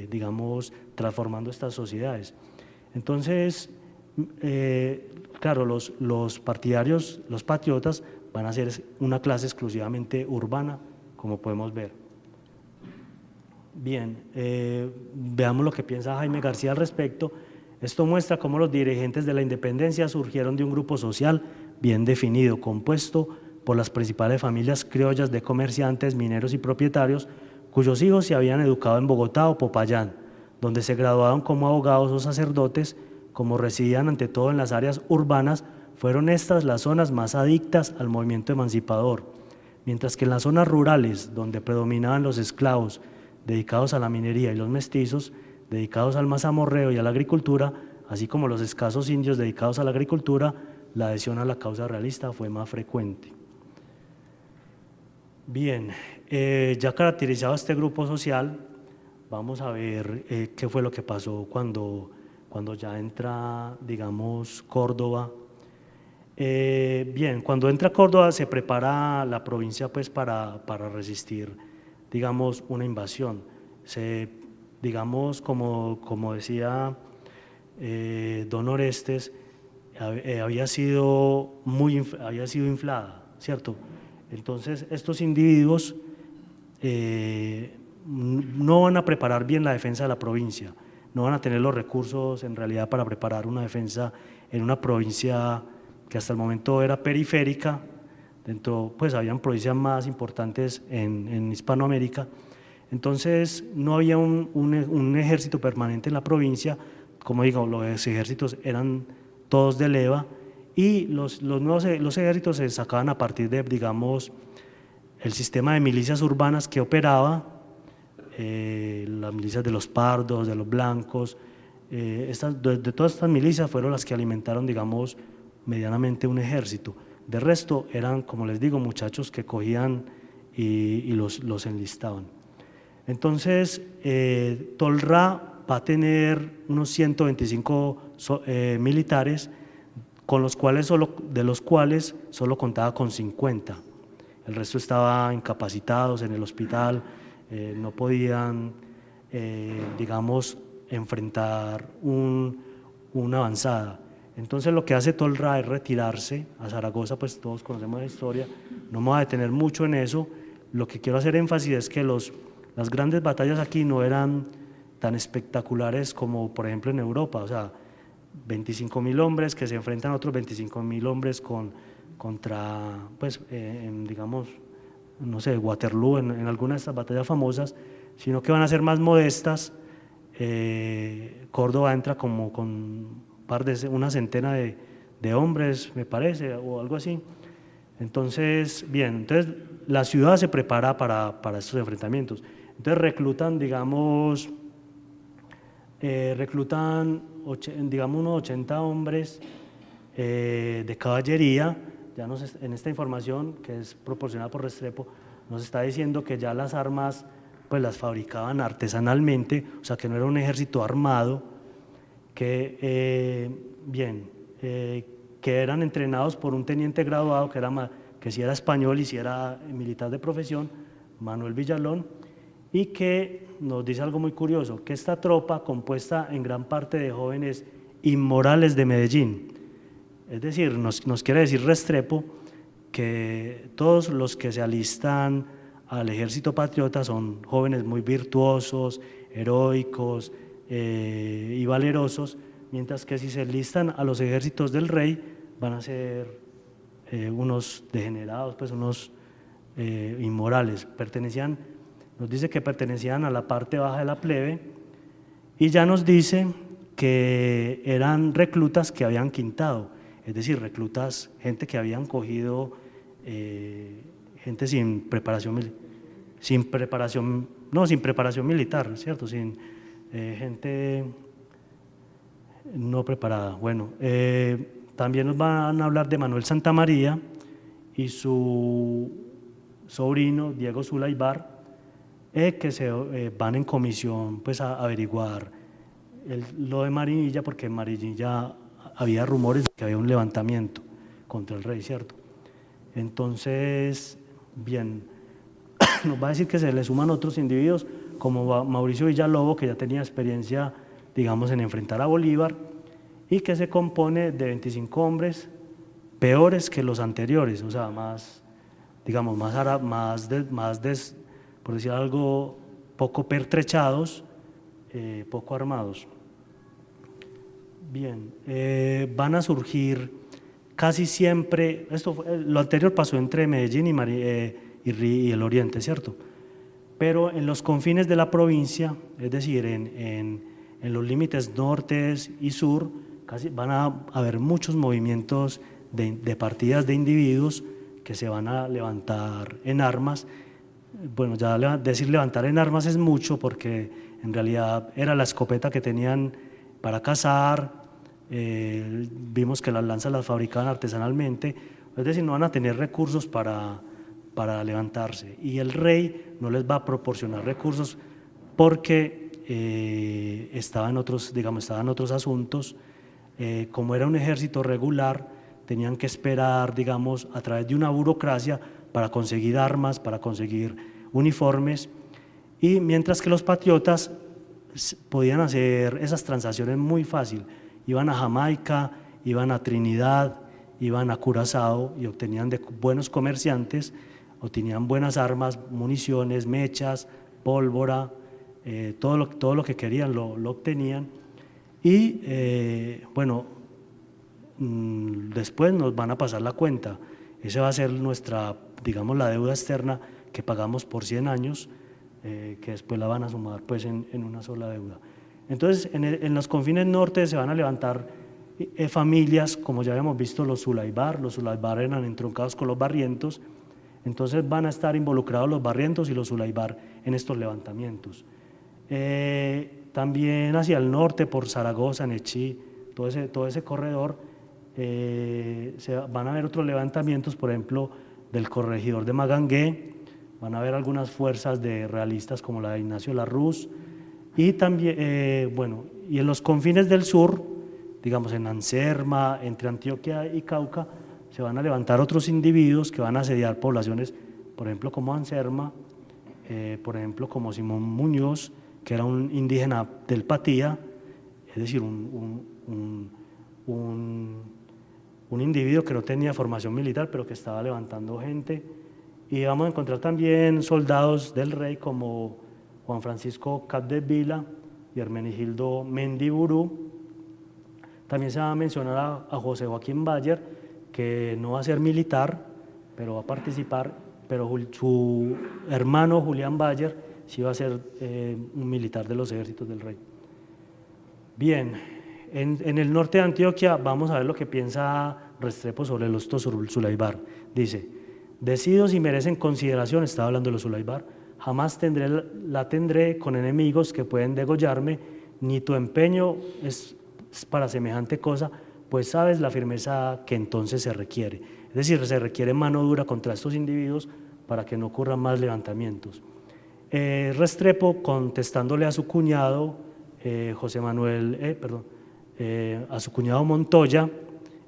digamos, transformando estas sociedades. Entonces, claro, los partidarios, los patriotas, van a ser una clase exclusivamente urbana, como podemos ver. Bien, veamos lo que piensa Jaime García al respecto. Esto muestra cómo los dirigentes de la independencia surgieron de un grupo social bien definido, compuesto por las principales familias criollas de comerciantes, mineros y propietarios, cuyos hijos se habían educado en Bogotá o Popayán, donde se graduaron como abogados o sacerdotes. Como residían ante todo en las áreas urbanas, fueron estas las zonas más adictas al movimiento emancipador, mientras que en las zonas rurales, donde predominaban los esclavos dedicados a la minería y los mestizos, dedicados al mazamorreo y a la agricultura, así como los escasos indios dedicados a la agricultura, la adhesión a la causa realista fue más frecuente. Bien, ya caracterizado este grupo social, vamos a ver qué fue lo que pasó cuando ya entra, digamos, Córdoba. Bien, cuando entra Córdoba se prepara la provincia pues para resistir, digamos, una invasión. Digamos, como decía don Orestes, había sido inflada, ¿cierto? Entonces, estos individuos no van a preparar bien la defensa de la provincia, no van a tener los recursos en realidad para preparar una defensa en una provincia que hasta el momento era periférica. Pues habían provincias más importantes en Hispanoamérica. Entonces no había un ejército permanente en la provincia. Como digo, los ejércitos eran todos de leva, y los ejércitos se sacaban a partir de, digamos, el sistema de milicias urbanas que operaba, las milicias de los pardos, de los blancos. De todas estas milicias fueron las que alimentaron, digamos, medianamente un ejército. De resto eran, como les digo, muchachos que cogían y los enlistaban. Entonces, Tolrá va a tener unos 125 militares, de los cuales solo contaba con 50. El resto estaba incapacitados en el hospital, no podían, digamos, enfrentar una avanzada. Entonces lo que hace Tolrá es retirarse a Zaragoza. Pues todos conocemos la historia, no me voy a detener mucho en eso. Lo que quiero hacer énfasis es que las grandes batallas aquí no eran tan espectaculares como por ejemplo en Europa, o sea, 25.000 hombres que se enfrentan a otros 25.000 hombres contra, pues, digamos, no sé, Waterloo, en alguna de estas batallas famosas, sino que van a ser más modestas. Córdoba entra como con una centena de hombres, me parece, o algo así. Entonces, bien, entonces la ciudad se prepara para estos enfrentamientos. Entonces reclutan, digamos, digamos unos 80 hombres de caballería. Ya en esta información, que es proporcionada por Restrepo, nos está diciendo que ya las armas pues las fabricaban artesanalmente, o sea que no era un ejército armado, que eran entrenados por un teniente graduado que sí era español y sí era militar de profesión, Manuel Villalón, y que nos dice algo muy curioso, que esta tropa, compuesta en gran parte de jóvenes inmorales de Medellín, es decir, nos quiere decir Restrepo que todos los que se alistan al ejército patriota son jóvenes muy virtuosos, heroicos y valerosos, mientras que si se enlistan a los ejércitos del rey van a ser unos degenerados, pues unos inmorales. Nos dice que pertenecían a la parte baja de la plebe, y ya nos dice que eran reclutas que habían quintado, es decir, reclutas, gente que habían cogido, gente sin preparación militar. sin preparación, no, sin preparación militar, ¿cierto? Sin gente no preparada. Bueno, también nos van a hablar de Manuel Santamaría y su sobrino Diego Zulaibar, que se van en comisión pues, a averiguar lo de Marinilla, porque en Marinilla había rumores de que había un levantamiento contra el rey, ¿cierto? Entonces, bien, nos va a decir que se le suman otros individuos como Mauricio Villalobos, que ya tenía experiencia, digamos, en enfrentar a Bolívar, y que se compone de 25 hombres peores que los anteriores, o sea, más, digamos, por decir algo, poco pertrechados, poco armados. Bien, van a surgir casi siempre, lo anterior pasó entre Medellín y el Oriente, ¿cierto? Pero en los confines de la provincia, es decir, en los límites norte y sur, casi van a haber muchos movimientos de partidas de individuos que se van a levantar en armas. Bueno, ya decir levantar en armas es mucho porque en realidad era la escopeta que tenían para cazar, vimos que las lanzas las fabricaban artesanalmente, es decir, no van a tener recursos para levantarse, y el rey no les va a proporcionar recursos porque estaba en otros asuntos. Como era un ejército regular, tenían que esperar, digamos, a través de una burocracia para conseguir armas, para conseguir uniformes, y mientras que los patriotas podían hacer esas transacciones muy fácil, iban a Jamaica, iban a Trinidad, iban a Curazao y obtenían de buenos comerciantes, obtenían buenas armas, municiones, mechas, pólvora, todo lo que querían lo obtenían. Y bueno, después nos van a pasar la cuenta. Esa va a ser nuestra, digamos, la deuda externa que pagamos por 100 años, que después la van a sumar pues en una sola deuda. Entonces, en los confines norte se van a levantar familias, como ya habíamos visto, los Zulaibar eran entroncados con los Barrientos, entonces van a estar involucrados los Barrientos y los Zulaibar en estos levantamientos. También hacia el norte, por Zaragoza, Nechí, todo ese corredor, van a haber otros levantamientos, por ejemplo, del corregidor de Magangué, van a haber algunas fuerzas de realistas como la de Ignacio Larruz, y también, bueno, y en los confines del sur, digamos en Anserma, entre Antioquia y Cauca, se van a levantar otros individuos que van a asediar poblaciones, por ejemplo, como Anserma, por ejemplo, como Simón Muñoz, que era un indígena del Patía, es decir, un individuo que no tenía formación militar, pero que estaba levantando gente. Y vamos a encontrar también soldados del rey como Juan Francisco Capdevila y Hermenegildo Mendiburú. También se va a mencionar a José Joaquín Bayer, que no va a ser militar, pero va a participar, pero su hermano Julián Bayer sí va a ser un militar de los ejércitos del rey. Bien, en el norte de Antioquia vamos a ver lo que piensa Restrepo sobre los Zulaibar. Dice: decido si merecen consideración, estaba hablando de los Zulaibar, jamás la tendré con enemigos que pueden degollarme, ni tu empeño es para semejante cosa, pues sabes la firmeza que entonces se requiere. Es decir, se requiere mano dura contra estos individuos para que no ocurran más levantamientos. Restrepo, contestándole a su cuñado, a su cuñado Montoya,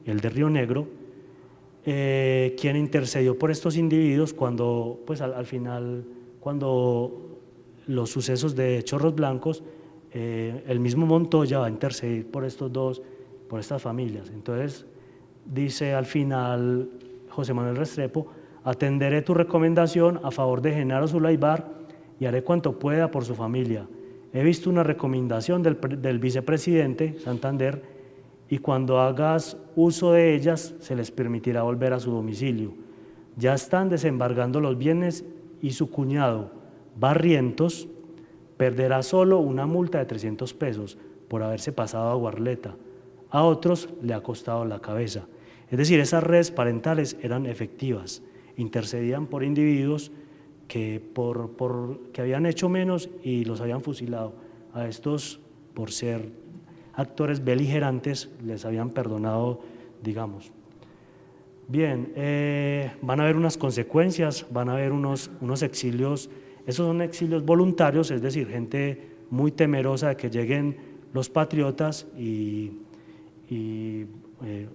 el de Río Negro, quien intercedió por estos individuos cuando, pues al final, cuando los sucesos de Chorros Blancos, el mismo Montoya va a interceder por estas familias. Entonces, dice al final José Manuel Restrepo: atenderé tu recomendación a favor de Genaro Zulaibar y haré cuanto pueda por su familia. He visto una recomendación del vicepresidente Santander y cuando hagas uso de ellas se les permitirá volver a su domicilio. Ya están desembargando los bienes y su cuñado Barrientos perderá solo una multa de 300 pesos por haberse pasado a Guarleta. A otros le ha costado la cabeza. Es decir, esas redes parentales eran efectivas, intercedían por individuos que habían hecho menos y los habían fusilado. A estos, por ser actores beligerantes, les habían perdonado, digamos. Bien, van a haber unas consecuencias, van a haber unos exilios, esos son exilios voluntarios, es decir, gente muy temerosa de que lleguen los patriotas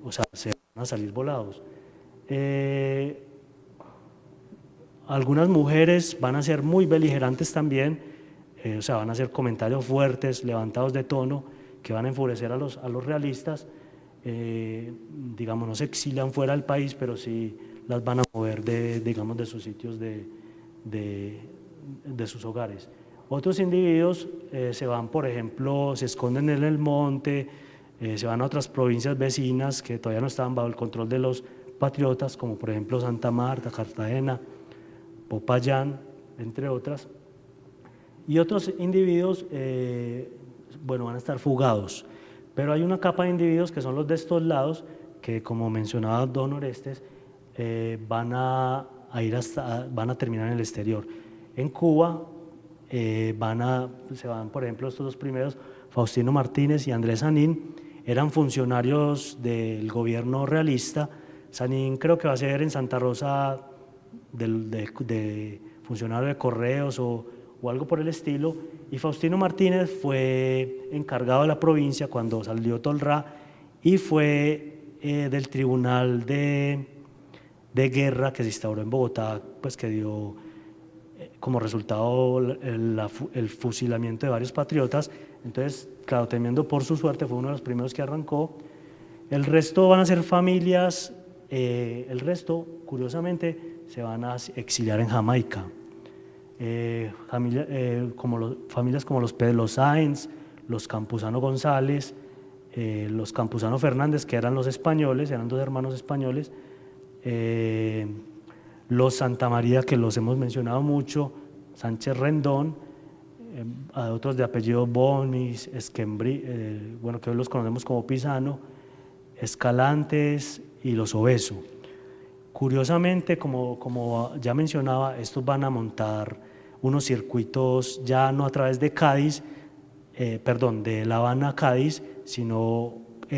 o sea, se van a salir volados. Algunas mujeres van a ser muy beligerantes también, o sea, van a hacer comentarios fuertes, levantados de tono, que van a enfurecer a los realistas. Digamos, no se exilian fuera del país, pero sí las van a mover digamos, de sus sitios de sus hogares. Otros individuos se van, por ejemplo, se esconden en el monte, se van a otras provincias vecinas que todavía no estaban bajo el control de los patriotas, como por ejemplo Santa Marta, Cartagena, Popayán, entre otras. Y otros individuos, bueno, van a estar fugados. Pero hay una capa de individuos que son los de estos lados, que como mencionaba don Orestes, van a terminar en el exterior. En Cuba se van, por ejemplo, estos dos primeros, Faustino Martínez y Andrés Sanín, eran funcionarios del gobierno realista. Sanín creo que va a ser en Santa Rosa de funcionario de correos o algo por el estilo, y Faustino Martínez fue encargado de la provincia cuando salió Tolrá y fue del tribunal de guerra que se instauró en Bogotá, pues que dio como resultado el fusilamiento de varios patriotas. Entonces, claro, temiendo por su suerte, fue uno de los primeros que arrancó. El resto van a ser familias, el resto, curiosamente, se van a exiliar en Jamaica. Familias como los Pedro Sáenz, los Campuzano González, los Campuzano Fernández, que eran los españoles, eran dos hermanos españoles, los Santa María, que los hemos mencionado mucho, Sánchez Rendón, a otros de apellido Bonis, Esquembrí, bueno, que hoy los conocemos como Pisano, Escalantes y los Obeso. Curiosamente, como ya mencionaba, estos van a montar unos circuitos ya no a través de Cádiz, de La Habana a Cádiz, sino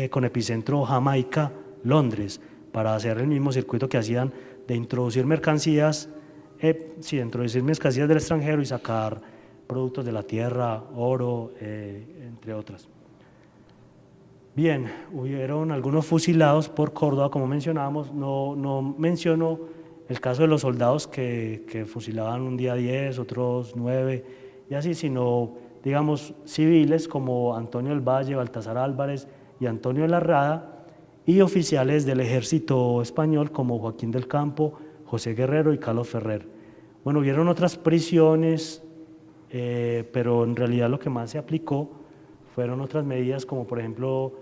con epicentro Jamaica, Londres, para hacer el mismo circuito que hacían de introducir mercancías, del extranjero y sacar productos de la tierra, oro, entre otras. Bien, hubieron algunos fusilados por Córdoba, como mencionábamos. No menciono el caso de los soldados que fusilaban un día 10, otros 9 y así, sino, digamos, civiles como Antonio del Valle, Baltasar Álvarez y Antonio de la Rada, y oficiales del ejército español como Joaquín del Campo, José Guerrero y Carlos Ferrer. Bueno, hubieron otras prisiones, pero en realidad lo que más se aplicó fueron otras medidas como por ejemplo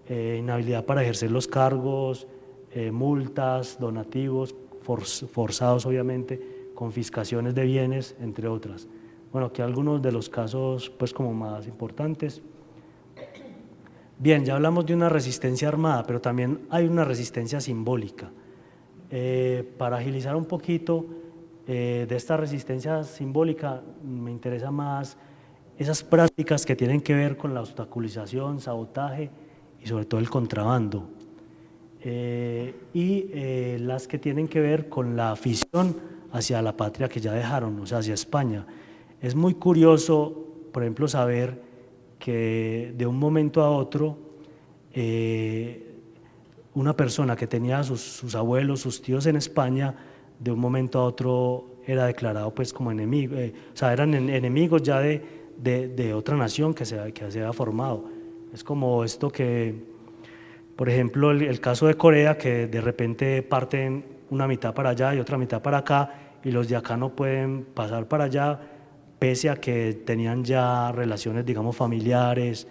inhabilidad para ejercer los cargos, multas, donativos, forzados obviamente, confiscaciones de bienes, entre otras. Bueno, aquí algunos de los casos pues como más importantes. Bien, ya hablamos de una resistencia armada, pero también hay una resistencia simbólica. Para agilizar un poquito de esta resistencia simbólica, me interesa más esas prácticas que tienen que ver con la obstaculización, sabotaje y sobre todo el contrabando. Las que tienen que ver con la afición hacia la patria que ya dejaron, o sea, hacia España. Es muy curioso, por ejemplo, saber que de un momento a otro una persona que tenía sus abuelos, sus tíos en España, de un momento a otro era declarado pues como enemigo, o sea, eran enemigos ya de otra nación que se había formado. Es como esto que, por ejemplo, el caso de Corea, que de repente parten una mitad para allá y otra mitad para acá, y los de acá no pueden pasar para allá, pese a que tenían ya relaciones, digamos, familiares,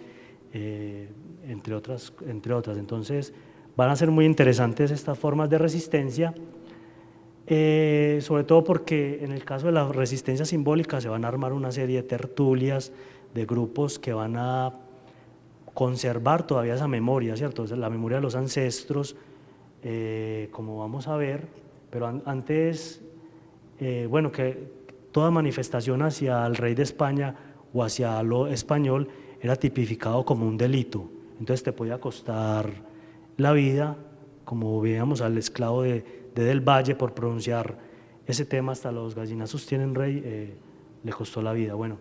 entre otras. Entonces, van a ser muy interesantes estas formas de resistencia, sobre todo porque en el caso de la resistencia simbólica se van a armar una serie de tertulias, de grupos que van a conservar todavía esa memoria, ¿cierto? La memoria de los ancestros, como vamos a ver, pero antes, bueno, que toda manifestación hacia el rey de España o hacia lo español era tipificado como un delito. Entonces te podía costar la vida, como veíamos al esclavo de Del Valle por pronunciar ese tema, hasta los gallinazos tienen rey, le costó la vida. Bueno,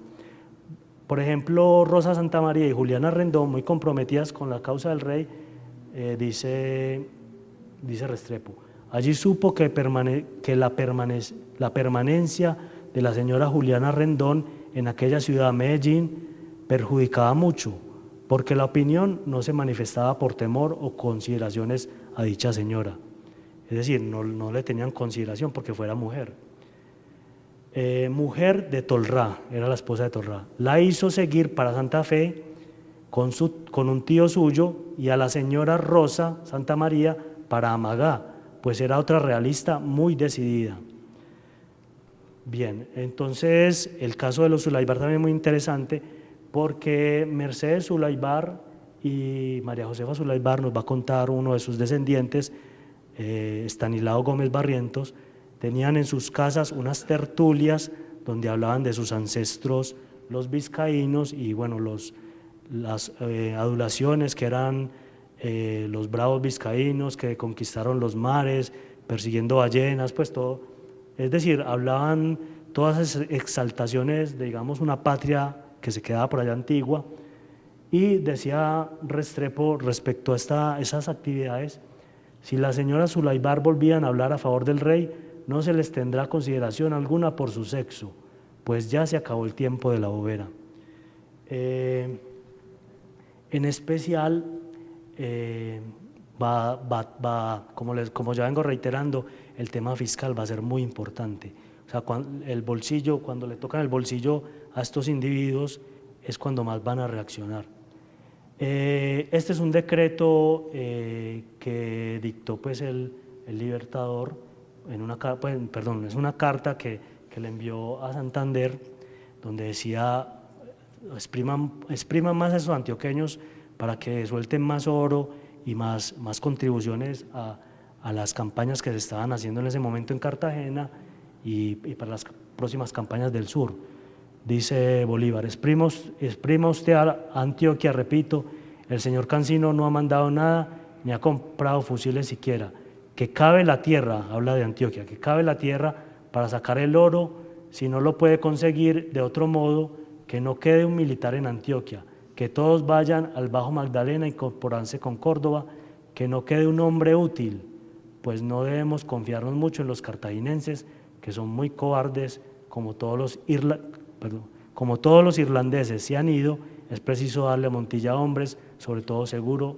por ejemplo, Rosa Santamaría y Juliana Rendón, muy comprometidas con la causa del rey, dice Restrepo, allí supo que la permanencia de la señora Juliana Rendón en aquella ciudad, Medellín, perjudicaba mucho, porque la opinión no se manifestaba por temor o consideraciones a dicha señora. Es decir, no le tenían consideración porque fuera mujer. Mujer de Tolrá, era la esposa de Tolrá. La hizo seguir para Santa Fe con un tío suyo y a la señora Rosa Santamaría para Amagá, pues era otra realista muy decidida. Bien, entonces el caso de los Zulaibar también es muy interesante porque Mercedes Zulaibar y María Josefa Zulaibar nos va a contar uno de sus descendientes, Estanislao Gómez Barrientos, tenían en sus casas unas tertulias donde hablaban de sus ancestros, los vizcaínos, y bueno, las adulaciones que eran los bravos vizcaínos que conquistaron los mares, persiguiendo ballenas, pues todo. Es decir, hablaban todas esas exaltaciones de, digamos, una patria que se quedaba por allá antigua, y decía Restrepo respecto a esas actividades: si las señoras Zulaibar volvían a hablar a favor del rey, no se les tendrá consideración alguna por su sexo, pues ya se acabó el tiempo de la bobera. En especial, como ya vengo reiterando, el tema fiscal va a ser muy importante. O sea, cuando le tocan el bolsillo a estos individuos es cuando más van a reaccionar. Este es un decreto que dictó pues el Libertador, es una carta que le envió a Santander, donde decía: expriman más a esos antioqueños para que suelten más oro y más contribuciones a las campañas que se estaban haciendo en ese momento en Cartagena y para las próximas campañas del sur. Dice Bolívar: exprima usted a Antioquia, repito, el señor Cancino no ha mandado nada ni ha comprado fusiles siquiera, que cabe la tierra, habla de Antioquia, que cabe la tierra para sacar el oro, si no lo puede conseguir de otro modo, que no quede un militar en Antioquia, que todos vayan al Bajo Magdalena a incorporarse con Córdoba, que no quede un hombre útil, pues no debemos confiarnos mucho en los cartaginenses, que son muy cobardes, como todos los irlandeses se han ido, es preciso darle a Montilla hombres, sobre todo seguro,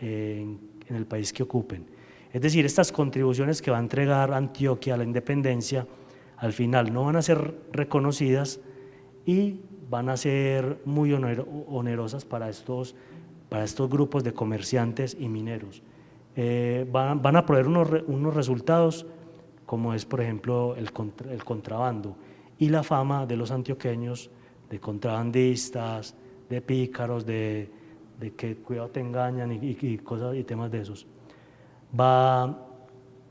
en el país que ocupen. Es decir, estas contribuciones que va a entregar Antioquia a la independencia, al final no van a ser reconocidas y van a ser muy onerosas para estos grupos de comerciantes y mineros. Van a proveer unos resultados, como es, por ejemplo, el contrabando y la fama de los antioqueños, de contrabandistas, de pícaros, de que cuidado te engañan y cosas y temas de esos.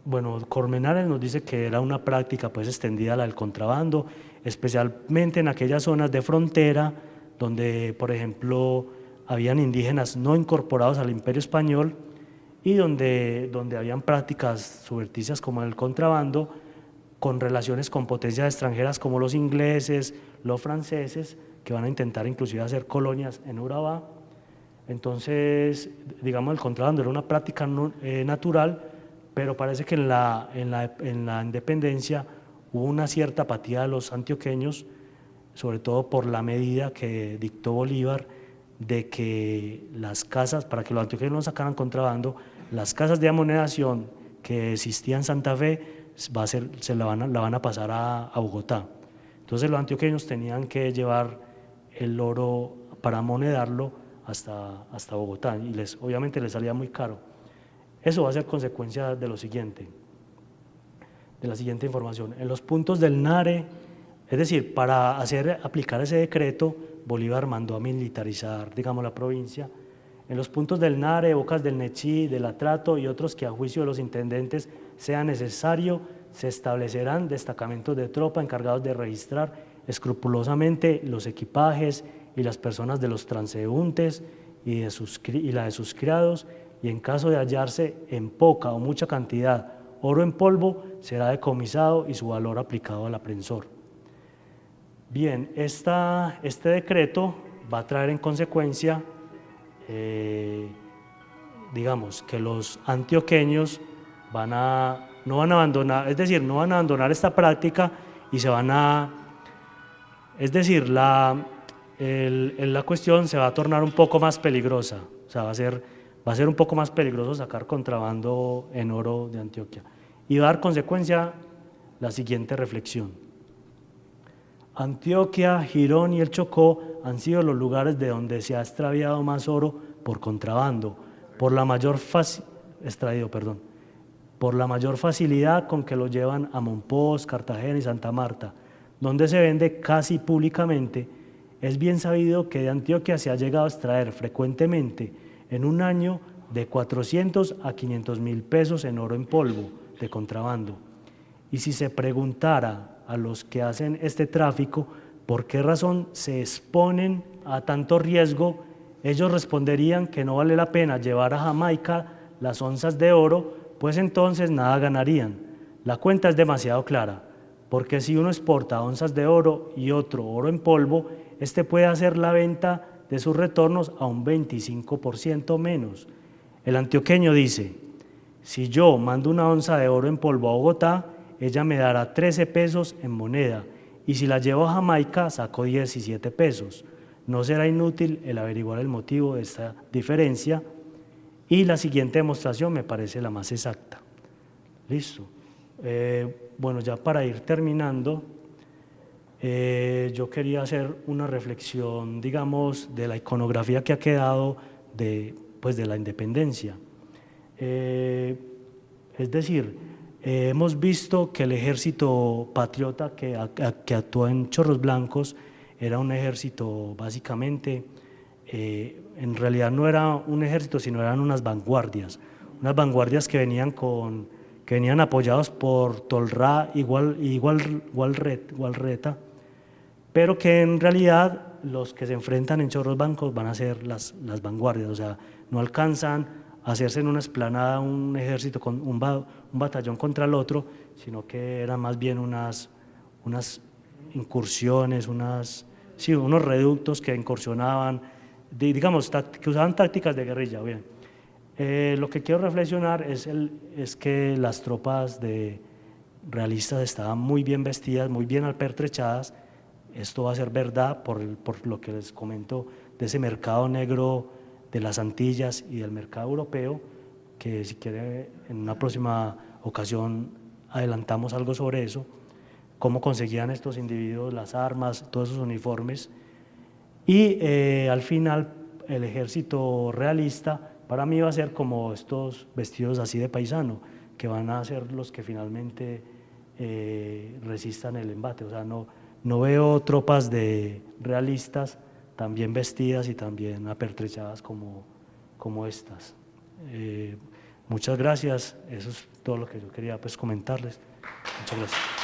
Bueno, Colmenares nos dice que era una práctica pues extendida la del contrabando, especialmente en aquellas zonas de frontera donde, por ejemplo, habían indígenas no incorporados al Imperio Español y donde habían prácticas subrepticias como el contrabando, con relaciones con potencias extranjeras como los ingleses, los franceses, que van a intentar inclusive hacer colonias en Urabá. Entonces, digamos, el contrabando era una práctica natural, pero parece que en la independencia hubo una cierta apatía de los antioqueños, sobre todo por la medida que dictó Bolívar de que las casas, para que los antioqueños no sacaran contrabando, las casas de amonedación que existían en Santa Fe la van a pasar a Bogotá. Entonces los antioqueños tenían que llevar el oro para amonedarlo hasta Bogotá y obviamente les salía muy caro. Eso va a ser consecuencia de la siguiente información. En los puntos del NARE, es decir, para aplicar ese decreto, Bolívar mandó a militarizar, digamos, la provincia. En los puntos del NARE, Bocas del Nechí, del Atrato y otros que a juicio de los intendentes sea necesario, se establecerán destacamentos de tropa encargados de registrar escrupulosamente los equipajes y las personas de los transeúntes y la de sus criados, y en caso de hallarse en poca o mucha cantidad oro en polvo, será decomisado y su valor aplicado al aprensor. Bien, este decreto va a traer en consecuencia, digamos, que los antioqueños no van a abandonar, es decir, no van a abandonar esta práctica y es decir, la cuestión se va a tornar un poco más peligrosa, o sea, va a ser un poco más peligroso sacar contrabando en oro de Antioquia. Y va a dar consecuencia la siguiente reflexión. Antioquia, Girón y el Chocó han sido los lugares de donde se ha extraviado más oro por contrabando, por la mayor facilidad con que lo llevan a Monpós, Cartagena y Santa Marta, donde se vende casi públicamente. Es bien sabido que de Antioquia se ha llegado a extraer frecuentemente en un año de 400 a 500 mil pesos en oro en polvo de contrabando. Y si se preguntara a los que hacen este tráfico por qué razón se exponen a tanto riesgo, ellos responderían que no vale la pena llevar a Jamaica las onzas de oro, pues entonces nada ganarían. La cuenta es demasiado clara, porque si uno exporta onzas de oro y otro oro en polvo, este puede hacer la venta de sus retornos a un 25% menos. El antioqueño dice: si yo mando una onza de oro en polvo a Bogotá, ella me dará 13 pesos en moneda, y si la llevo a Jamaica, saco 17 pesos. No será inútil el averiguar el motivo de esta diferencia, y la siguiente demostración me parece la más exacta. Listo. Bueno, ya para ir terminando, yo quería hacer una reflexión, digamos, de la iconografía que ha quedado de la independencia. Es decir, hemos visto que el ejército patriota que actuó en Chorros Blancos era un ejército básicamente, en realidad no era un ejército, sino eran unas vanguardias que venían apoyados por Tolrá y Gualreta, pero que en realidad los que se enfrentan en Chorros Blancos van a ser las vanguardias, o sea, no alcanzan a hacerse en una explanada un ejército con un batallón contra el otro, sino que eran más bien unas incursiones, unos reductos que incursionaban, digamos, que usaban tácticas de guerrilla. Bien. Lo que quiero reflexionar es que las tropas realistas estaban muy bien vestidas, muy bien apertrechadas. Esto va a ser verdad por lo que les comento de ese mercado negro de las Antillas y del mercado europeo, que si quiere en una próxima ocasión adelantamos algo sobre eso, cómo conseguían estos individuos las armas, todos esos uniformes. Y al final el ejército realista para mí va a ser como estos vestidos así de paisano, que van a ser los que finalmente resistan el embate. O sea, no veo tropas realistas tan bien vestidas y tan bien apertrechadas como estas. Muchas gracias, eso es todo lo que yo quería comentarles. Muchas gracias.